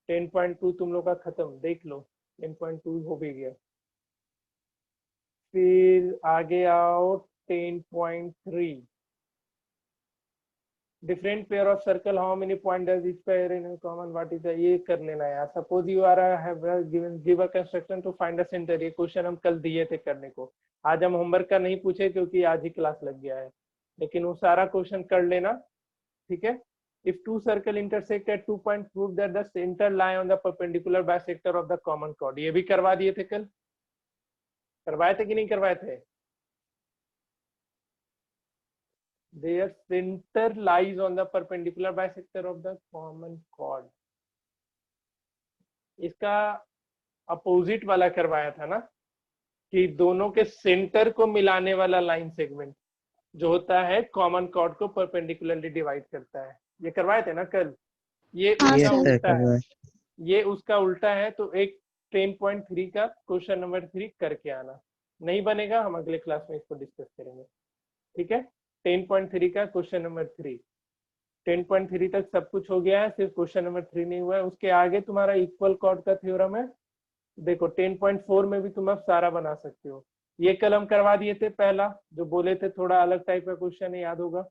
10.2 तुम लोग का खत्म, देख लो 10.2 हो भी गया। फिर आगे आओ 10.3 different pair of circle how many point does each pair in common what is the. ये कर लेना यार। Suppose you are have given give a construction to find the centre. ये क्वेश्चन हम कल दिए थे करने को, आज हम होमवर्क का नहीं पूछे क्योंकि आज ही क्लास लग गया है, लेकिन वो सारा क्वेश्चन कर लेना, ठीक है। If two circle intersect at 2 points, prove that the center lie on the perpendicular bisector of the common chord। ये भी करवा दिए थे कल, करवाए थे कि नहीं करवाए थे? Their center lies on the perpendicular bisector of the common chord। इसका अपोजिट वाला करवाया था ना, कि दोनों के सेंटर को मिलाने वाला लाइन सेगमेंट जो होता है कॉमन कॉर्ड को परपेंडिकुलरली डिवाइड करता है। ये करवाए थे ना कल। ये हाँ उसका सर। उल्टा है, ये उसका उल्टा है। तो एक 10.3 का क्वेश्चन नंबर 3 करके आना, नहीं बनेगा हम अगले क्लास में इसको डिस्कस करेंगे, ठीक है। 10.3 का क्वेश्चन नंबर 3, 10.3 तक सब कुछ हो गया है, सिर्फ क्वेश्चन नंबर 3 नहीं हुआ है। उसके आगे तुम्हारा इक्वल कॉर्ड का थ्योरम है। देखो 10.4 में भी तुम अब सारा बना सकते हो। ये कल हम करवा दिए थे, पहला जो बोले थे थोड़ा अलग टाइप का क्वेश्चन है, याद होगा।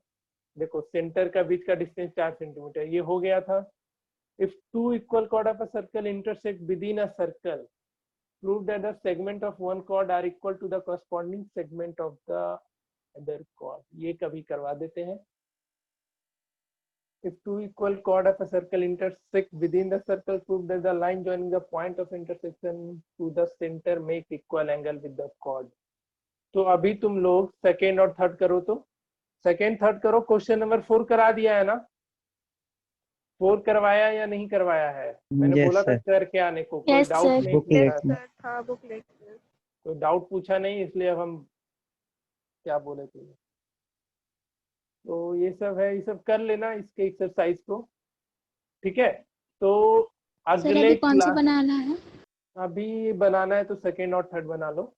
देखो सेंटर का बीच का डिस्टेंस 4 सेंटीमीटर, ये हो गया था। If two equal chord of a circle intersect within a circle, prove that the segment of one chord are equal to the corresponding segment of the other chord। ये कभी करवा देते हैं। If two equal chord of a circle intersect within the circle, prove that the line joining the point of intersection to the center make equal angle with the chord। तो अभी तुम लोग second और थर्ड करो, तो second third करो। Question number 4 करा दिया है ना, 4 करवाया या नहीं करवाया है? मैंने बोला था करके आने को, कोई Yes, डाउट sir। नहीं पूछा, था बुकलेट में। कोई डाउट पूछा नहीं, इसलिए अब हम क्या बोले थे। तो ये सब है, ये सब कर लेना इसके एक्सरसाइज को, ठीक है। तो सर अगले अभी कौन सा क्लास, बनाना है? अभी बनाना है तो सेकेंड और थर्ड बना लो।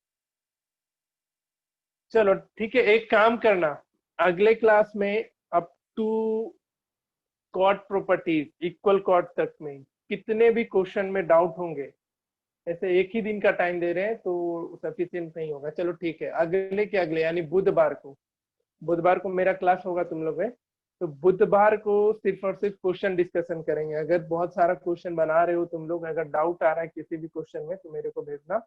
चलो ठीक है, एक काम करना, अगले क्लास में up to chord properties equal chord तक में कितने भी क्वेश्चन में डाउट होंगे ऐसे एक ही दिन का टाइम दे रहे हैं तो सफिशियंट नहीं होगा। चलो ठीक है, अगले के अगले यानी बुधवार को मेरा क्लास होगा तुम लोग में। तो बुधवार को सिर्फ और सिर्फ क्वेश्चन डिस्कशन करेंगे। अगर बहुत सारा क्वेश्चन बना रहे हो तुम लोग, अगर डाउट आ रहा है किसी भी क्वेश्चन में तो मेरे को भेजना।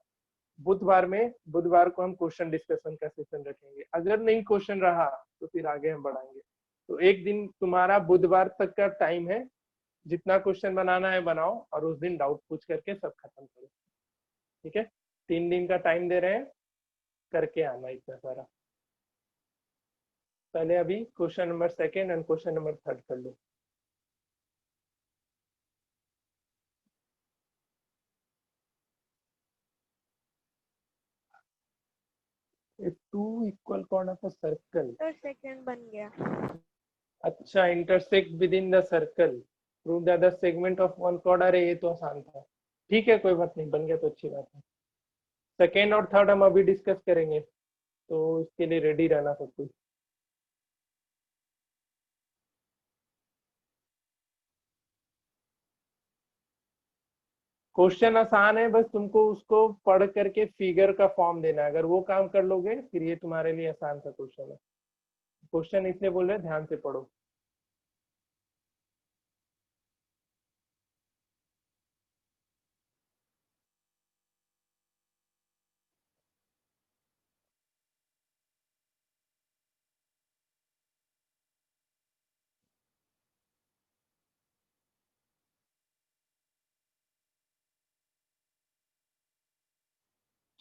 बुधवार को हम क्वेश्चन डिस्कशन का सेशन रखेंगे। अगर नहीं क्वेश्चन रहा तो फिर आगे हम बढ़ाएंगे। तो एक दिन तुम्हारा बुधवार तक का टाइम है, जितना क्वेश्चन बनाना है बनाओ और उस दिन डाउट पूछ करके सब खत्म करो। ठीक है, 3 दिन का टाइम दे रहे हैं, करके आना इतना सारा। पहले अभी question number 2 and question number 3 कर लो। Two equal corner of a circle. तो सेकंड बन गया। अच्छा, intersect within the circle, prove that the segment of one chord. अरे ये तो आसान था। ठीक है, कोई बात नहीं, बन गया तो अच्छी बात है। सेकेंड और थर्ड हम अभी डिस्कस करेंगे, तो इसके लिए रेडी रहना सब कुछ। क्वेश्चन आसान है, बस तुमको उसको पढ़ करके फिगर का फॉर्म देना है। अगर वो काम कर लोगे फिर ये तुम्हारे लिए आसान सा क्वेश्चन है। क्वेश्चन इसलिए बोल रहे हैं ध्यान से पढ़ो।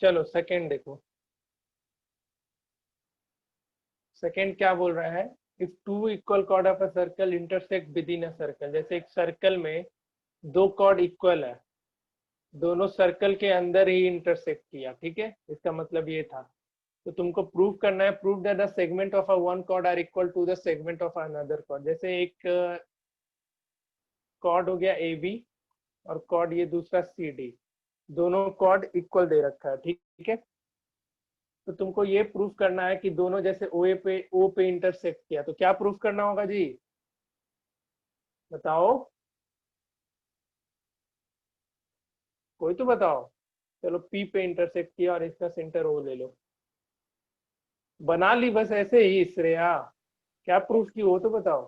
चलो सेकंड देखो। सेकंड क्या बोल रहा है, if two equal chord of a circle intersect with in a circle. जैसे एक सर्कल में दो कॉर्ड इक्वल है, दोनों सर्कल के अंदर ही इंटरसेक्ट किया। ठीक है, इसका मतलब ये था। तो तुमको प्रूव करना है, prove that the segment of a one chord are equal to the segment of another chord. जैसे एक कॉर्ड हो गया ए बी और कॉर्ड ये दूसरा सी डी, दोनों कॉर्ड इक्वल दे रखा है। ठीक है, तो तुमको ये प्रूव करना है कि दोनों जैसे ओ पे इंटरसेक्ट किया, तो क्या प्रूव करना होगा जी, बताओ, कोई तो बताओ। चलो पी पे इंटरसेक्ट किया और इसका सेंटर ओ ले लो। बना ली बस ऐसे ही श्रेया, क्या प्रूफ की हो तो बताओ,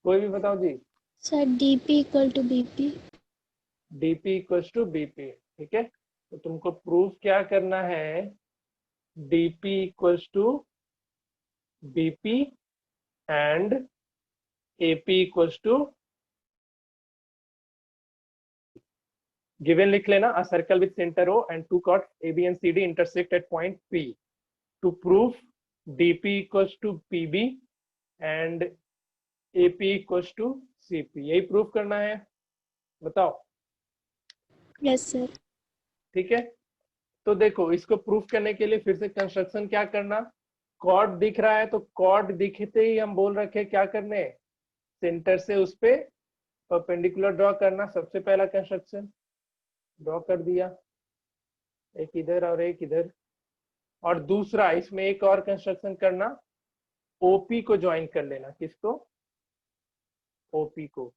कोई भी बताओ जी। Sir DP equal to BP. DP equals to BP. ठीक है, तो तुमको प्रूफ क्या करना है, DP equals to BP and AP equals to, given लिख लेना, a circle with centre O and two chords AB and CD intersect at point P to prove DP equals to PB and AP equals to CP। यही proof करना है, बताओ। Yes sir. ठीक है, तो देखो इसको प्रूफ करने के लिए फिर से कंस्ट्रक्शन क्या करना, कॉर्ड दिख रहा है तो कॉर्ड दिखते ही हम बोल रखे क्या करने, सेंटर से उस पे परपेंडिकुलर ड्रॉ करना। सबसे पहला कंस्ट्रक्शन ड्रॉ कर दिया, एक इधर और एक इधर। और दूसरा इसमें एक और कंस्ट्रक्शन करना, ओपी को ज्वाइन कर लेना। किसको, ओपी को।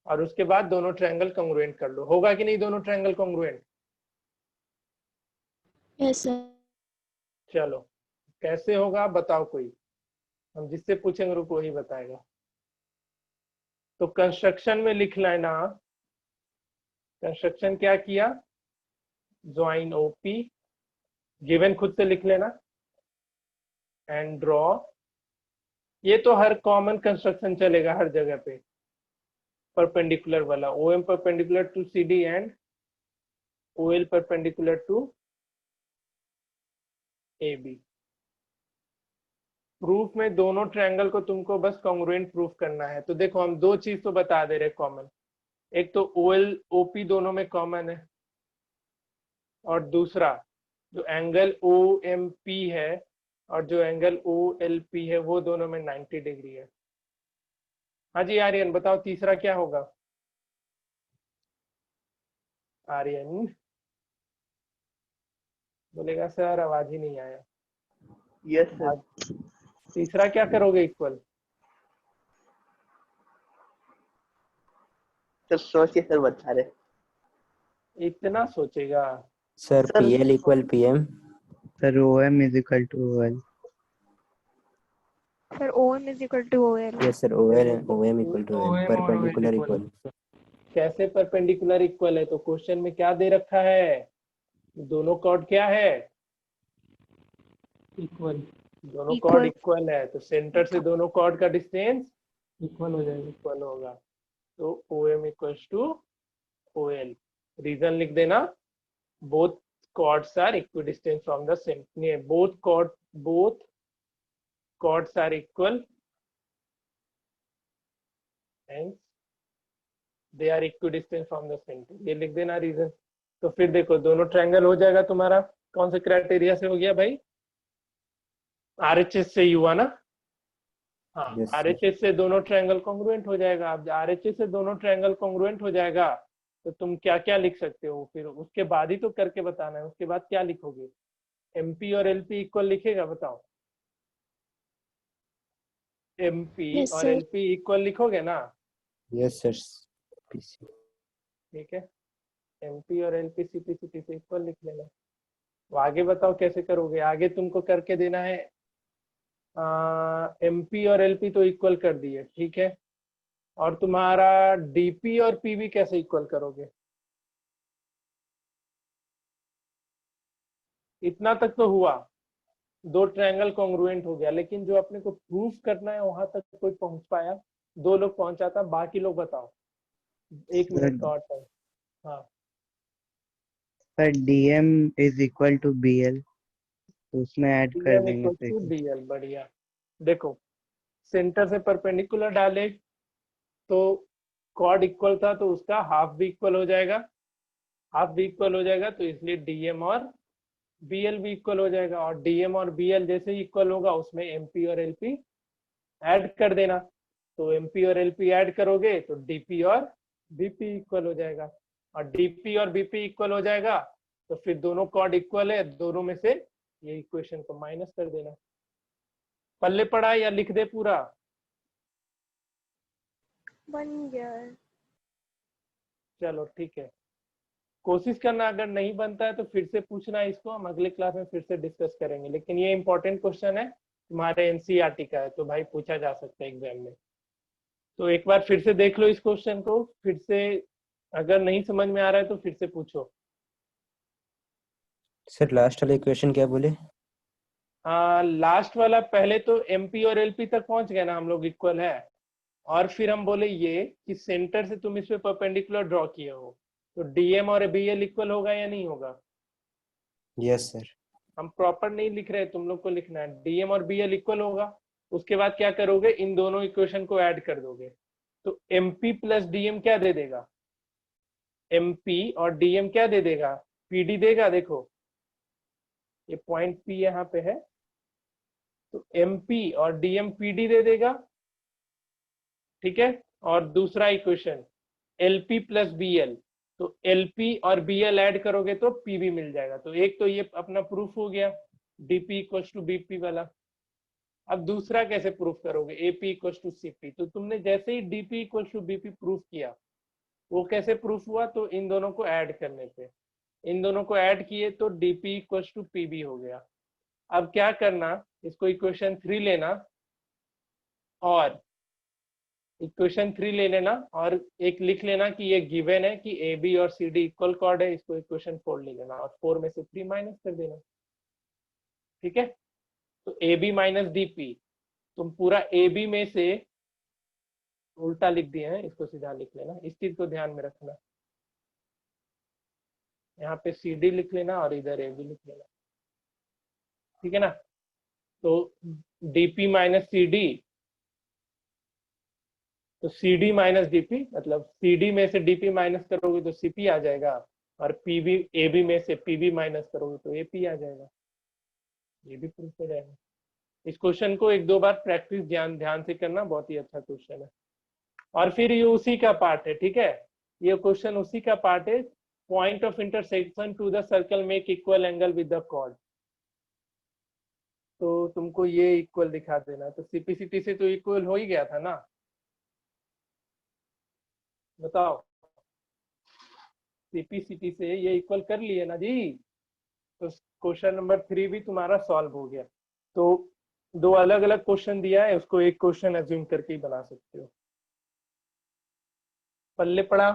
और उसके बाद दोनों ट्रायंगल कॉन्ग्रुएंट कर लो। होगा कि नहीं दोनों ट्रायंगल कॉन्ग्रुएंट? Yes sir. चलो कैसे होगा बताओ कोई, हम जिससे पूछेंगे रुको वही बताएगा। तो कंस्ट्रक्शन में लिख लेना, कंस्ट्रक्शन क्या किया, ज्वाइन ओपी, गिवन खुद से लिख लेना, एंड ड्रॉ। ये तो हर कॉमन कंस्ट्रक्शन चलेगा हर जगह पे, परपेंडिकुलर वाला, OM perpendicular to CD and OL perpendicular to AB। Proof में दोनों ट्रायंगल को तुमको बस कॉन्ग्रुएंट प्रूफ करना है। तो देखो हम दो चीज तो बता दे रहे कॉमन, एक तो OL OP दोनों में कॉमन है, और दूसरा जो एंगल OMP है और जो एंगल OLP है वो दोनों में 90 डिग्री है। हाँ जी आर्यन बताओ तीसरा क्या होगा। आर्यन बोलेगा सर आवाज ही नहीं आया। Yes sir. तीसरा क्या करोगे इक्वल, सर सोच के सर बता रहे। इतना सोचेगा? Sir sir PL equal PM। Sir OM is equal to OL। Sir OM is equal to OL। Yes sir, OM equal to L, OM और OL परपेंडिकुलर इक्वल। इक्वल। कैसे perpendicular equal है? तो question में क्या दे रखा है? दोनों cord क्या है? इक्वल दोनों कॉर्ड Equal। इक्वल है, तो सेंटर से दोनों कॉर्ड का डिस्टेंस इक्वल हो जाएगा। इक्वल होगा। तो OM equals to OL। Reason लिख देना, both chords are equidistant from the center. both chords are equal and they are equidistant from the center। ये लिख देना रीजन। तो फिर देखो दोनों ट्रायंगल हो जाएगा तुम्हारा। कौन से क्राइटेरिया से हो गया भाई? RHS से ही हुआ ना? हाँ, Yes, sir. RHS से दोनों ट्रायंगल कॉन्ग्रुएंट हो जाएगा। अब RHS से दोनों ट्रायंगल कॉन्ग्रुएंट हो जाएगा तो तुम क्या क्या लिख सकते हो? फिर उसके बाद ही तो करके बताना है। उसके बाद क्या लिखोगे? MP और LP इक्वल लिखेगा? बताओ। MP Yes, और sir. LP इक्वल लिखोगे ना? Yes sir PC। ठीक है, MP और LP CP से इक्वल लिख लेना। तो आगे बताओ कैसे करोगे? आगे तुमको करके देना है। MP और LP तो इक्वल कर दिए, ठीक है, और तुम्हारा DP और PB कैसे इक्वल करोगे? इतना तक तो हुआ, दो ट्रायंगल कॉन्ग्रुएंट हो गया, लेकिन जो अपने को प्रूफ करना है वहां तक कोई पहुंच पाया? दो लोग पहुंचा था, बाकी लोग बताओ। एक मिनट का और टाइम। हाँ, sir DM is equal to BL, तो उसमें ऐड कर DM देंगे इक्वल टू तो BL। बढ़िया। देखो, सेंटर से परपेंडिकुलर डाले तो कॉर्ड इक्वल था, तो उसका हाफ भी इक्वल हो जाएगा। हाफ भी इक्वल हो जाएगा तो इसलिए DM और BL भी इक्वल हो जाएगा। और DM और BL जैसे ही इक्वल होगा उसमें MP और LP ऐड कर देना। तो MP और LP ऐड करोगे तो DP और BP इक्वल हो जाएगा। और DP और BP इक्वल हो जाएगा तो फिर दोनों कॉर्ड इक्वल है, दोनों में से ये इक्वेशन को माइनस कर देना। पल्ले पड़ा या लिख दे पूरा? बन गया है। चलो ठीक है, कोशिश करना, अगर नहीं बनता है तो फिर से पूछना। इसको हम अगले क्लास में फिर से डिस्कस करेंगे, लेकिन ये इंपॉर्टेंट क्वेश्चन है, तुम्हारे NCERT का है, तो भाई पूछा जा सकता है एग्जाम में। तो एक बार फिर से देख लो इस क्वेश्चन को, फिर से अगर नहीं समझ में आ रहा है तो फिर से पूछो। सर लास्ट वाला इक्वेशन क्या बोले? लास्ट वाला, पहले तो MP और LP तक पहुंच गए ना हम लोग, इक्वल है। और फिर हम बोले ये कि सेंटर से तुम इस पे परपेंडिकुलर ड्रॉ किए हो, तो DM और BL इक्वल होगा या नहीं होगा? Yes sir. हम प्रॉपर नहीं लिख रहे, तुम लोग को लिखना है। DM और BL इक्वल होगा, उसके बाद क्या करोगे? इन दोनों इक्वेशन को ऐड कर दोगे। तो MP प्लस DM क्या दे देगा? MP और DM क्या दे देगा? PD देगा। देखो ये पॉइंट P यहाँ पे है, तो MP और DM PD दे देगा, ठीक है। और दूसरा इक्वेशन LP प्लस BL, तो LP और BL ऐड करोगे तो PB मिल जाएगा। तो एक तो ये अपना प्रूफ हो गया, DP इक्वल्स टू BP वाला। अब दूसरा कैसे प्रूफ करोगे? AP equals to CP। तो तुमने जैसे ही DP equals to BP proof किया, वो कैसे प्रूफ हुआ? तो इन दोनों को ऐड करने पे, इन दोनों को ऐड किए तो DP इक्वल्स टू PB हो गया। अब क्या करना, इसको इक्वेशन 3 लेना, और इक्वेशन 3 ले लेना और एक लिख लेना कि ये गिवन है कि AB और CD इक्वल कॉर्ड है। इसको इक्वेशन 4 ले लेना और 4 में से 3 माइनस कर देना, ठीक है। तो AB माइनस DP, तुम पूरा AB में से उल्टा लिख दिए हैं, इसको सीधा लिख लेना। इस चीज को ध्यान में रखना, यहाँ पे CD लिख लेना और इधर AB लिख लेना, ठीक है ना। तो DP माइनस CD, तो CD माइनस DP, मतलब CD में से DP माइनस करोगे तो CP आ जाएगा, और AB में से PB माइनस करोगे तो AP आ जाएगा। ये भी प्रूफ हो जाएगा। इस क्वेश्चन को एक दो बार प्रैक्टिस ध्यान से करना, बहुत ही अच्छा क्वेश्चन है। और फिर ये उसी का पार्ट है, ठीक है, ये क्वेश्चन उसी का पार्ट है। Point of intersection to the circle make equal angle with the chord. तो तुमको ये इक्वल दिखा देना। तो CP से तो इक्वल हो ही गया था ना, बताओ। सीपीसीटी से ये इक्वल कर लिए ना जी, तो क्वेश्चन नंबर 3 भी तुम्हारा सॉल्व हो गया। तो दो अलग अलग क्वेश्चन दिया है, उसको एक क्वेश्चन अज्यूम करके ही बना सकते हो। पल्ले पड़ा?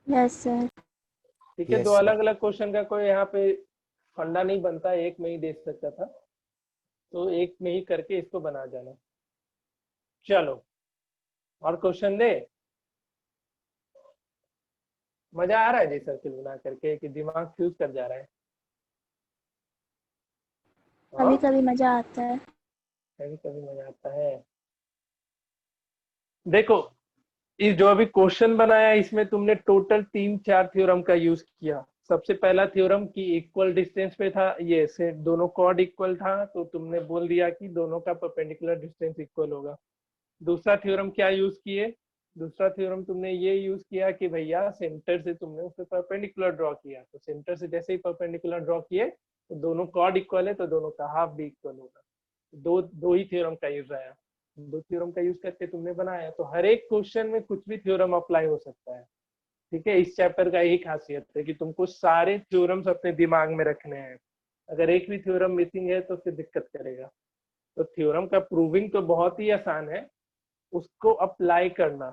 Yes sir. ठीक है, Yes, दो sir. अलग अलग क्वेश्चन का कोई यहाँ पे फंडा नहीं बनता, एक में ही दे सकता था, तो एक में ही करके इसको बना जाना। चलो और क्वेश्चन दे। मजा आ रहा है जी सर्किल बना करके कि दिमाग फ्यूज कर जा रहा है? हाँ, कभी कभी मजा आता है। कभी कभी मजा आता है। देखो, इस जो अभी क्वेश्चन बनाया इसमें तुमने टोटल 3-4 थ्योरम का यूज किया। सबसे पहला थ्योरम कि इक्वल डिस्टेंस पे था, ये से दोनों कॉर्ड इक्वल था तो तुमने बोल दिया कि दोनों का परपेंडिकुलर डिस्टेंस इक्वल होगा। दूसरा थ्योरम क्या यूज किए? दूसरा थ्योरम तुमने ये यूज किया कि भैया सेंटर से तुमने उसे परपेंडिकुलर ड्रॉ किया, तो सेंटर से जैसे ही परपेंडिकुलर ड्रॉ किए तो दोनों कॉर्ड इक्वल है तो दोनों का हाफ भी इक्वल होगा। दो दो ही थ्योरम का यूज आया, दो थ्योरम का यूज करके तुमने बनाया, तो हर एक क्वेश्चन में कुछ भी थ्योरम अप्लाई हो सकता है। ठीक है, इस चैप्टर का यही खासियत है कि तुमको सारे थ्योरम्स अपने दिमाग में रखने हैं। अगर एक भी थ्योरम मिसिंग है तो फिर दिक्कत करेगा। तो थ्योरम का प्रूविंग तो बहुत ही आसान है, उसको अप्लाई करना,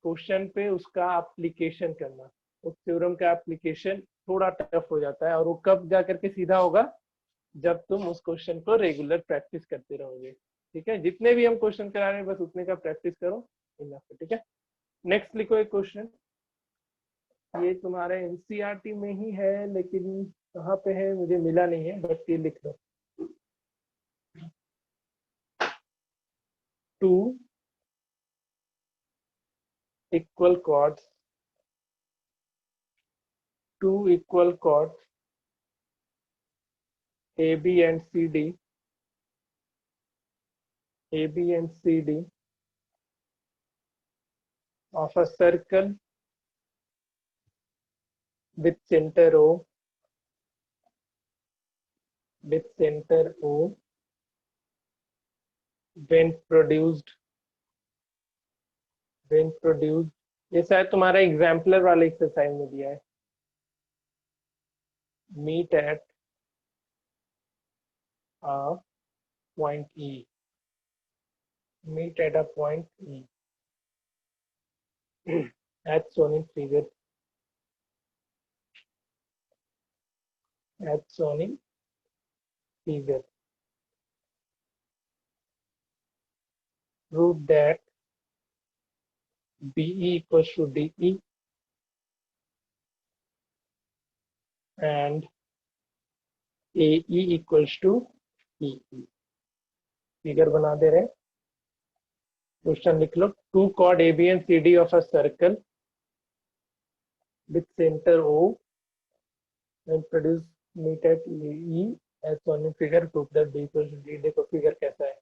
क्वेश्चन पे उसका एप्लीकेशन करना, उस थ्योरम का एप्लीकेशन थोड़ा टफ हो जाता है। और वो कब जा करके सीधा होगा? जब तुम उस क्वेश्चन को रेगुलर प्रैक्टिस करते रहोगे। ठीक है, जितने भी हम क्वेश्चन करा रहे हैं बस उतने का प्रैक्टिस करो, इनफ है। ठीक है, नेक्स्ट लिखो एक क्वेश्चन। ये तुम्हारे एनसीईआरटी में ही है लेकिन कहाँ पे है मुझे मिला नहीं है, बट ये लिख लो। Two equal chords, two equal chords AB and CD, AB and CD of a circle with center O, with center O, when produced, when produced, ये शायद तुम्हारा एग्जाम्पलर वाले एक्सरसाइज में दिया है। Meet at a point E, meet at a point E as shown in figure, as shown in figure. Prove that BE equals to DE and AE equals to EE. Figure बना दे रहे हैं, question लिख लो। Two chord AB and CD of a circle with center O and produce meet at E as shown in figure. Prove that B equals to D। देखो figure कैसा है,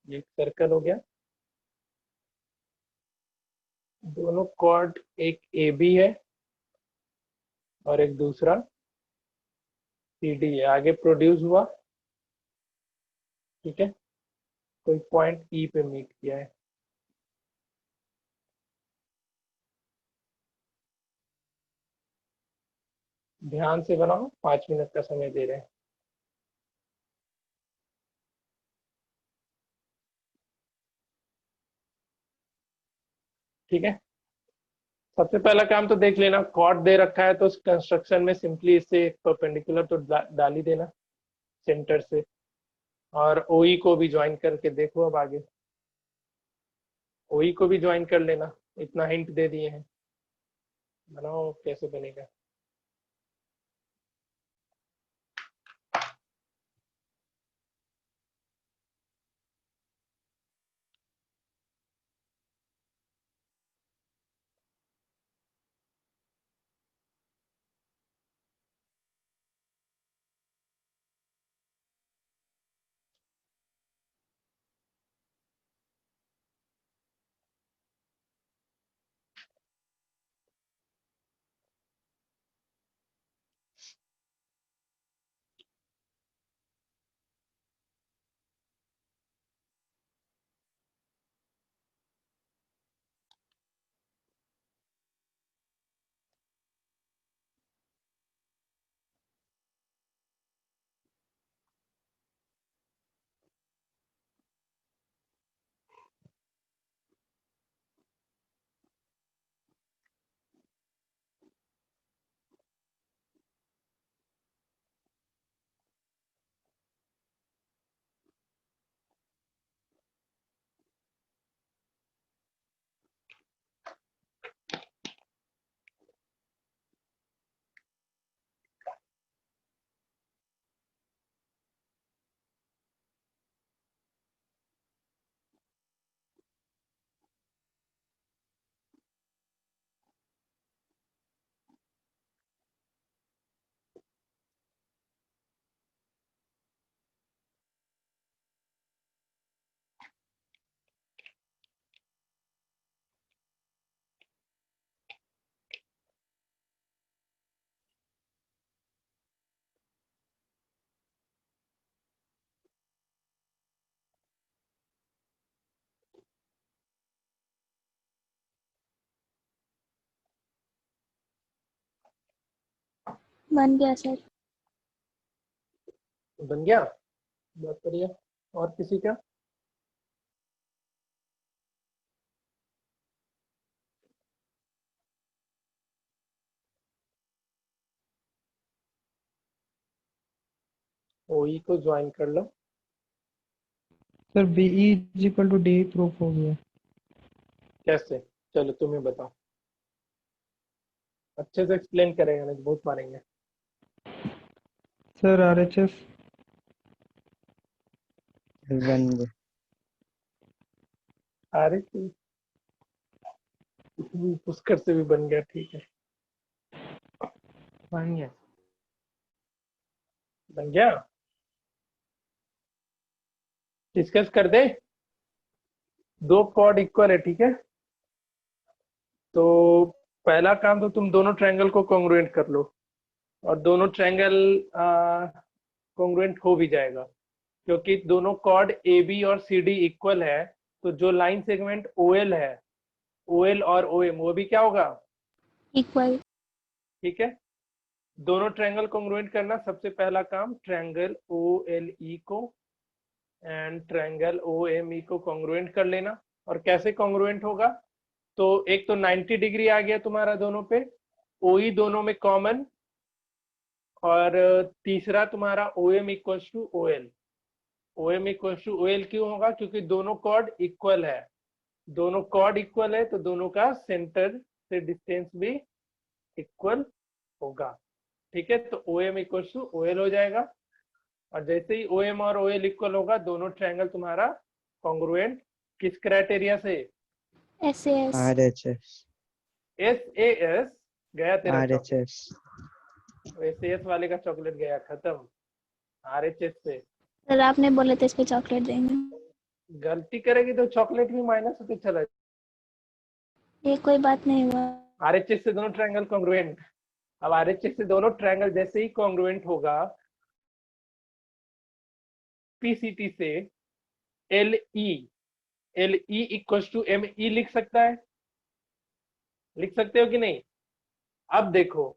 ये एक सर्कल हो गया, दोनों कॉर्ड एक AB है और एक दूसरा CD है, आगे प्रोड्यूस हुआ। ठीक है, कोई पॉइंट E पे मीट किया है। ध्यान से बनाओ, 5 मिनट का समय दे रहे हैं। ठीक है, सबसे पहला काम तो देख लेना, कॉर्ड दे रखा है तो कंस्ट्रक्शन में सिंपली इससे एक परपेंडिकुलर तो डाल ही देना सेंटर से, और OE को भी ज्वाइन करके देखो। अब आगे OE को भी ज्वाइन कर लेना, इतना हिंट दे दिए हैं, बनाओ कैसे बनेगा। बन गया सर। बन गया, बहुत बढ़िया। और किसी का? ओई को ज्वाइन कर लो। Sir BE is equal to D proof हो गया। कैसे? चलो तुम्हें बताओ, अच्छे से एक्सप्लेन करेंगे, नहीं तो बहुत मारेंगे। Sir RHS. बन गया। अरे पुष्कर से भी बन गया, ठीक है। बन गया। बन गया, डिस्कस कर दे। दो कॉर्ड इक्वल है, ठीक है। तो पहला काम तो तुम दोनों ट्रायंगल को कॉन्ग्रुएंट कर लो, और दोनों ट्रायंगल कॉन्ग्रुएंट हो भी जाएगा, क्योंकि दोनों कॉर्ड ए बी और सी डी इक्वल है। तो जो लाइन सेगमेंट ओएल है, ओएल और ओएम, वो भी क्या होगा? इक्वल। ठीक है। दोनों ट्रायंगल कॉन्ग्रुएंट करना, सबसे पहला काम ट्रायंगल ओ एल ई को and triangle O M E को कॉन्ग्रुएंट कर लेना। और कैसे कॉन्ग्रुएंट होगा? तो एक तो 90 डिग्री आ गया तुम्हारा दोनों पे, ओई दोनों में कॉमन, और तीसरा तुम्हारा O M equals to O L. O M equals to O L क्यों होगा? क्योंकि दोनों कॉर्ड इक्वल है। दोनों कॉर्ड इक्वल है तो दोनों का सेंटर से डिस्टेंस भी इक्वल होगा, ठीक है। तो O M equals to O L हो जाएगा। और जैसे ही ओ एम और ओ एल इक्वल होगा, दोनों ट्रायंगल तुम्हारा कॉन्ग्रुएंट किस क्राइटेरिया से? SS. RHS। S A S गया तेरा चॉकलेट, RHS। एस एस वाले का चॉकलेट गया खत्म। आर एच एस से सर आपने बोले थे इस पे चॉकलेट देंगे। गलती करेगी तो चॉकलेट भी माइनस होते चला। ये कोई बात नहीं हुआ। आर एच एस से दोनों ट्रायंगल कॉन्ग्रुएंट। अब आर एच एस से दोनों ट्रायंगल जैसे ही कॉन्ग्रुएंट होगा, पीसीटी से L E equal to M E लिख सकता है, लिख सकते हो कि नहीं? अब देखो,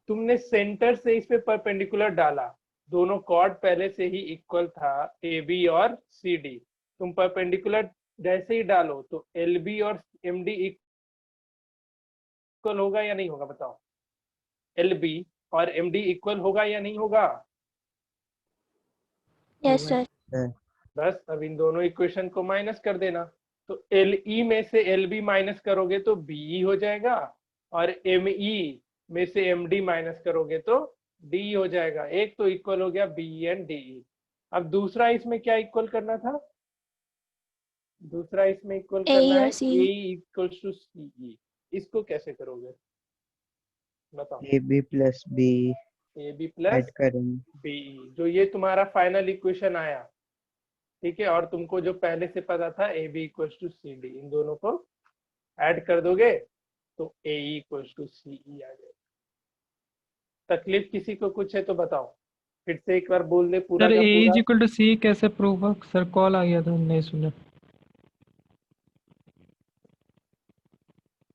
तुमने सेंटर से इस पे परपेंडिकुलर डाला, दोनों कॉर्ड पहले से ही इक्वल था, ए बी और सी डी। तुम परपेंडिकुलर जैसे ही डालो तो एल बी और एम डी इक्वल होगा या नहीं होगा? बताओ, एल बी और एम डी इक्वल होगा या नहीं होगा? Yes sir. बस अब इन दोनों इक्वेशन को माइनस कर देना। तो एल ई में से एल बी माइनस करोगे तो बी हो जाएगा, और एम ई में से एम डी माइनस करोगे तो डी हो जाएगा। एक तो इक्वल हो गया बी एंड डी। अब दूसरा इसमें क्या इक्वल करना था? दूसरा इसमें इक्वल ए करना और है सी। ए इक्वल टू सी ई। इसको कैसे करोगे बताओ? AB plus B A B plus add करेंगे। बी, जो ये तुम्हारा फाइनल इक्वेशन आया, ठीक है। और तुमको जो पहले से पता था A B equal to C D, इन दोनों को ऐड कर दोगे तो ए इक्वल टू सी ई आ जाएगा। तकलीफ किसी को कुछ है तो बताओ, फिर से एक बार बोल दे पूरा सर का ए इज पूरा। इक्वल टू सी कैसे प्रूफ हो? सर कॉल आ गया था, नहीं सुना।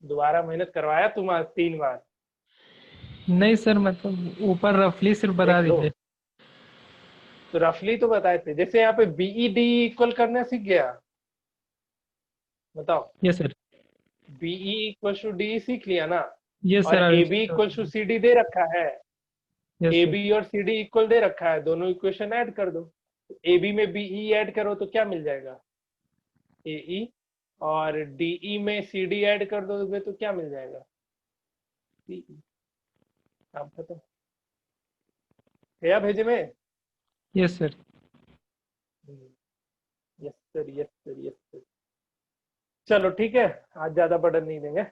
दोबारा मेहनत करवाया तुम आज 3 बार। नहीं सर, मतलब ऊपर रफली सिर्फ बता देख लो, दीजिए। तो रफली तो बताए थे, जैसे यहाँ पे बीई डी इक्वल करना सीख गया, बताओ। Yes sir. BE equal to D सीख लिया ना, यस और sir. A B equal to C D दे रखा है, यस ए सर। बी और सी डी इक्वल दे रखा है, दोनों इक्वेशन ऐड कर दो। ए बी में बीई ऐड करो तो क्या मिल जाएगा? ए ई, और डीई में सी डी ऐड कर दोगे तो क्या मिल जाएगा? सी। आप खत्म, गया भेजे में। Yes sir. Yes sir, yes sir, yes sir. चलो ठीक है, आज ज्यादा बर्डन नहीं देंगे।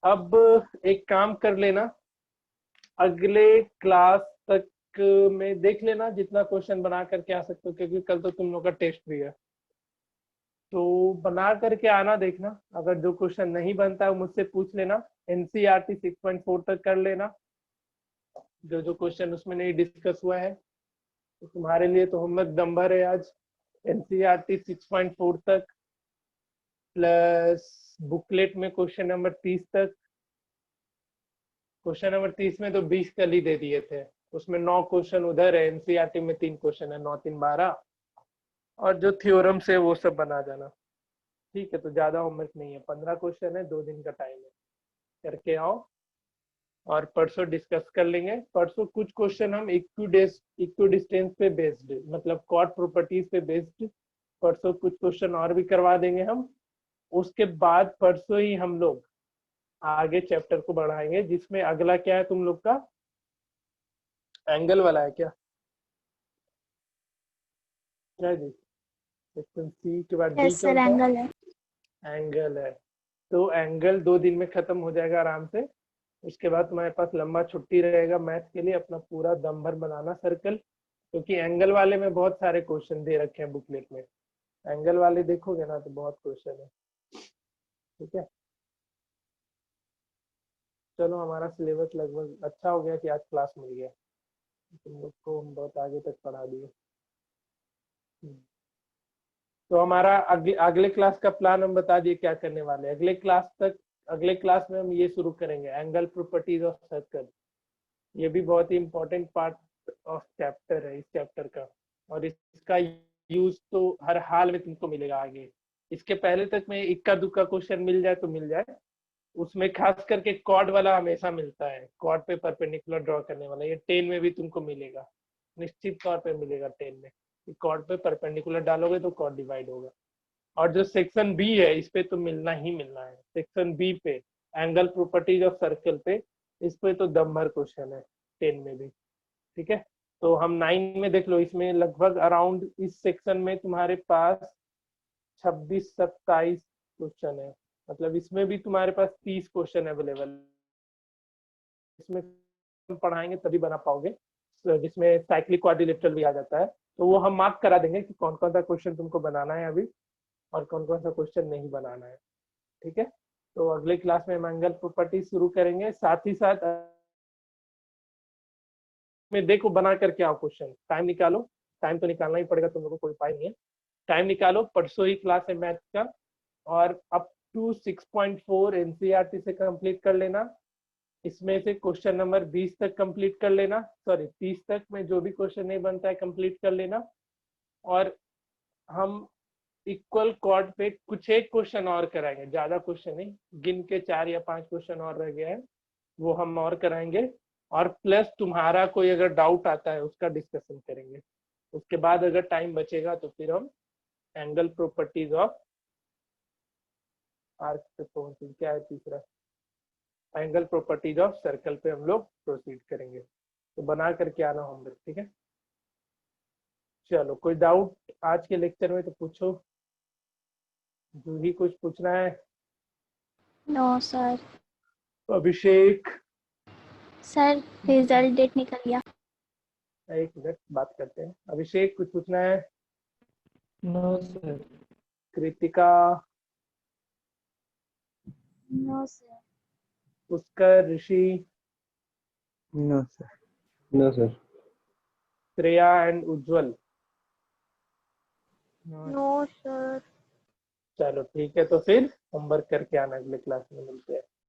अब एक काम कर लेना, अगले क्लास तक में देख लेना जितना क्वेश्चन बना करके आ सकते हो, क्योंकि कल तो तुम लोग का टेस्ट भी है। तो बना करके आना, देखना अगर जो क्वेश्चन नहीं बनता है मुझसे पूछ लेना। एनसीईआरटी 6.4 तक कर लेना, जो जो क्वेश्चन उसमें नहीं डिस्कस हुआ है। तो तुम्हारे लिए तो होमवर्क डंबर है आज, एनसीईआरटी 6.4 तक प्लस बुकलेट में क्वेश्चन नंबर 30 तक, क्वेश्चन नंबर 30 में तो 20 कल ही दे दिए थे, उसमें 9 क्वेश्चन उधर है, एनसीईआरटी में 3 क्वेश्चन है, 9 3 12, और जो थ्योरम से वो सब बना जाना। ठीक है, तो ज्यादा होमवर्क नहीं है, 15 क्वेश्चन है, 2 दिन का टाइम है, करके आओ और परसों डिस्कस कर लेंगे। परसों कुछ क्वेश्चन हम इक्वी डिस्टेंस पे बेस्ड, मतलब कॉर्ड प्रॉपर्टीज पे बेस्ड परसों कुछ क्वेश्चन और भी करवा देंगे हम। उसके बाद परसों ही हम लोग आगे चैप्टर को बढ़ाएंगे, जिसमें अगला क्या है तुम लोग का, एंगल वाला है क्या क्या जी? सेक्शन सी के बाद डी यस क्या सर, होता एंगल है। है? एंगल है, तो एंगल 2 दिन में खत्म हो जाएगा आराम से। उसके बाद तुम्हारे पास लंबा छुट्टी रहेगा मैथ के लिए, अपना पूरा दम भर बनाना सर्कल, क्योंकि एंगल वाले में बहुत सारे क्वेश्चन दे रखे हैं बुकलेट में। एंगल वाले देखोगे ना तो बहुत क्वेश्चन है। ठीक है, चलो हमारा सिलेबस लगभग अच्छा हो गया कि आज क्लास मिल गया, तुम लोग को हम बहुत आगे तक पढ़ा दिए। तो हमारा अगले क्लास का प्लान हम बता दिए क्या करने वाले हैं। अगले क्लास में हम ये शुरू करेंगे, एंगल प्रॉपर्टीज ऑफ सर्कल। ये भी बहुत ही इंपॉर्टेंट पार्ट ऑफ चैप्टर है इस चैप्टर का, और इसका यूज तो हर हाल में तुमको मिलेगा आगे। इसके पहले तक में इक्का दुक्का क्वेश्चन मिल जाए तो मिल जाए, उसमें खास करके कॉर्ड वाला हमेशा मिलता है, कॉर्ड पे परपेंडिकुलर ड्रॉ करने वाला। ये 10 में भी तुमको मिलेगा, निश्चित तौर पे मिलेगा 10 में। कॉर्ड पे परपेंडिकुलर डालोगे तो कॉर्ड डिवाइड होगा। और जो सेक्शन बी है इस पे तो मिलना ही मिलना है, सेक्शन बी पे एंगल प्रॉपर्टीज ऑफ सर्कल पे, इस पे तो दम भर क्वेश्चन है 10 में भी। ठीक है, तो हम 9 में देख लो, इसमें लगभग अराउंड इस सेक्शन में तुम्हारे पास 26-27 क्वेश्चन है, मतलब इसमें भी तुम्हारे पास 30 क्वेश्चन अवेलेबल। इसमें हम पढ़ाएंगे तभी बना पाओगे, जिसमें साइक्लिक क्वाड्रिलेटरल भी आ जाता है, तो वो हम मार्क करा देंगे कि कौन कौन सा क्वेश्चन तुमको बनाना है अभी और कौन कौन सा क्वेश्चन नहीं बनाना है। ठीक है, तो अगले क्लास में हम एंगल प्रॉपर्टी शुरू करेंगे, साथ ही साथ में देखो बना करके आओ क्वेश्चन, टाइम निकालो, टाइम तो निकालना ही पड़ेगा, तुम लोगों को कोई उपाय नहीं है, टाइम निकालो। परसों ही क्लास है मैथ का, और अप टू 6.4 एनसीईआरटी से कंप्लीट कर लेना। इसमें से क्वेश्चन नंबर 20 तक कंप्लीट कर लेना, सॉरी 30 तक में जो भी क्वेश्चन नहीं बनता है कंप्लीट कर लेना। और हम इक्वल कॉर्ड पे कुछ एक क्वेश्चन और कराएंगे, ज्यादा क्वेश्चन नहीं, गिन के 4 या 5 क्वेश्चन और रह गए हैं, वो हम और कराएंगे। और प्लस तुम्हारा कोई अगर डाउट आता है उसका डिस्कशन करेंगे। उसके बाद अगर टाइम बचेगा तो फिर हम एंगल प्रॉपर्टीज ऑफ आर्क पे पहुंचे, क्या है तीसरा, एंगल प्रॉपर्टीज ऑफ सर्कल पे हम लोग प्रोसीड करेंगे। तो बना करके आना होमवर्क, ठीक है। चलो, कोई डाउट आज के लेक्चर में तो पूछो, जो भी कुछ पूछना है। No sir. Abhishek, sir result date निकल गया। एक मिनट बात करते हैं। अभिषेक कुछ पूछना है? No sir. Kritika, no sir. Pushkar, Rishi, no sir. No sir. Shreya and Ujjwal? No sir. चलो ठीक है, तो फिर होमवर्क करके आना, अगले क्लास में मिलते हैं।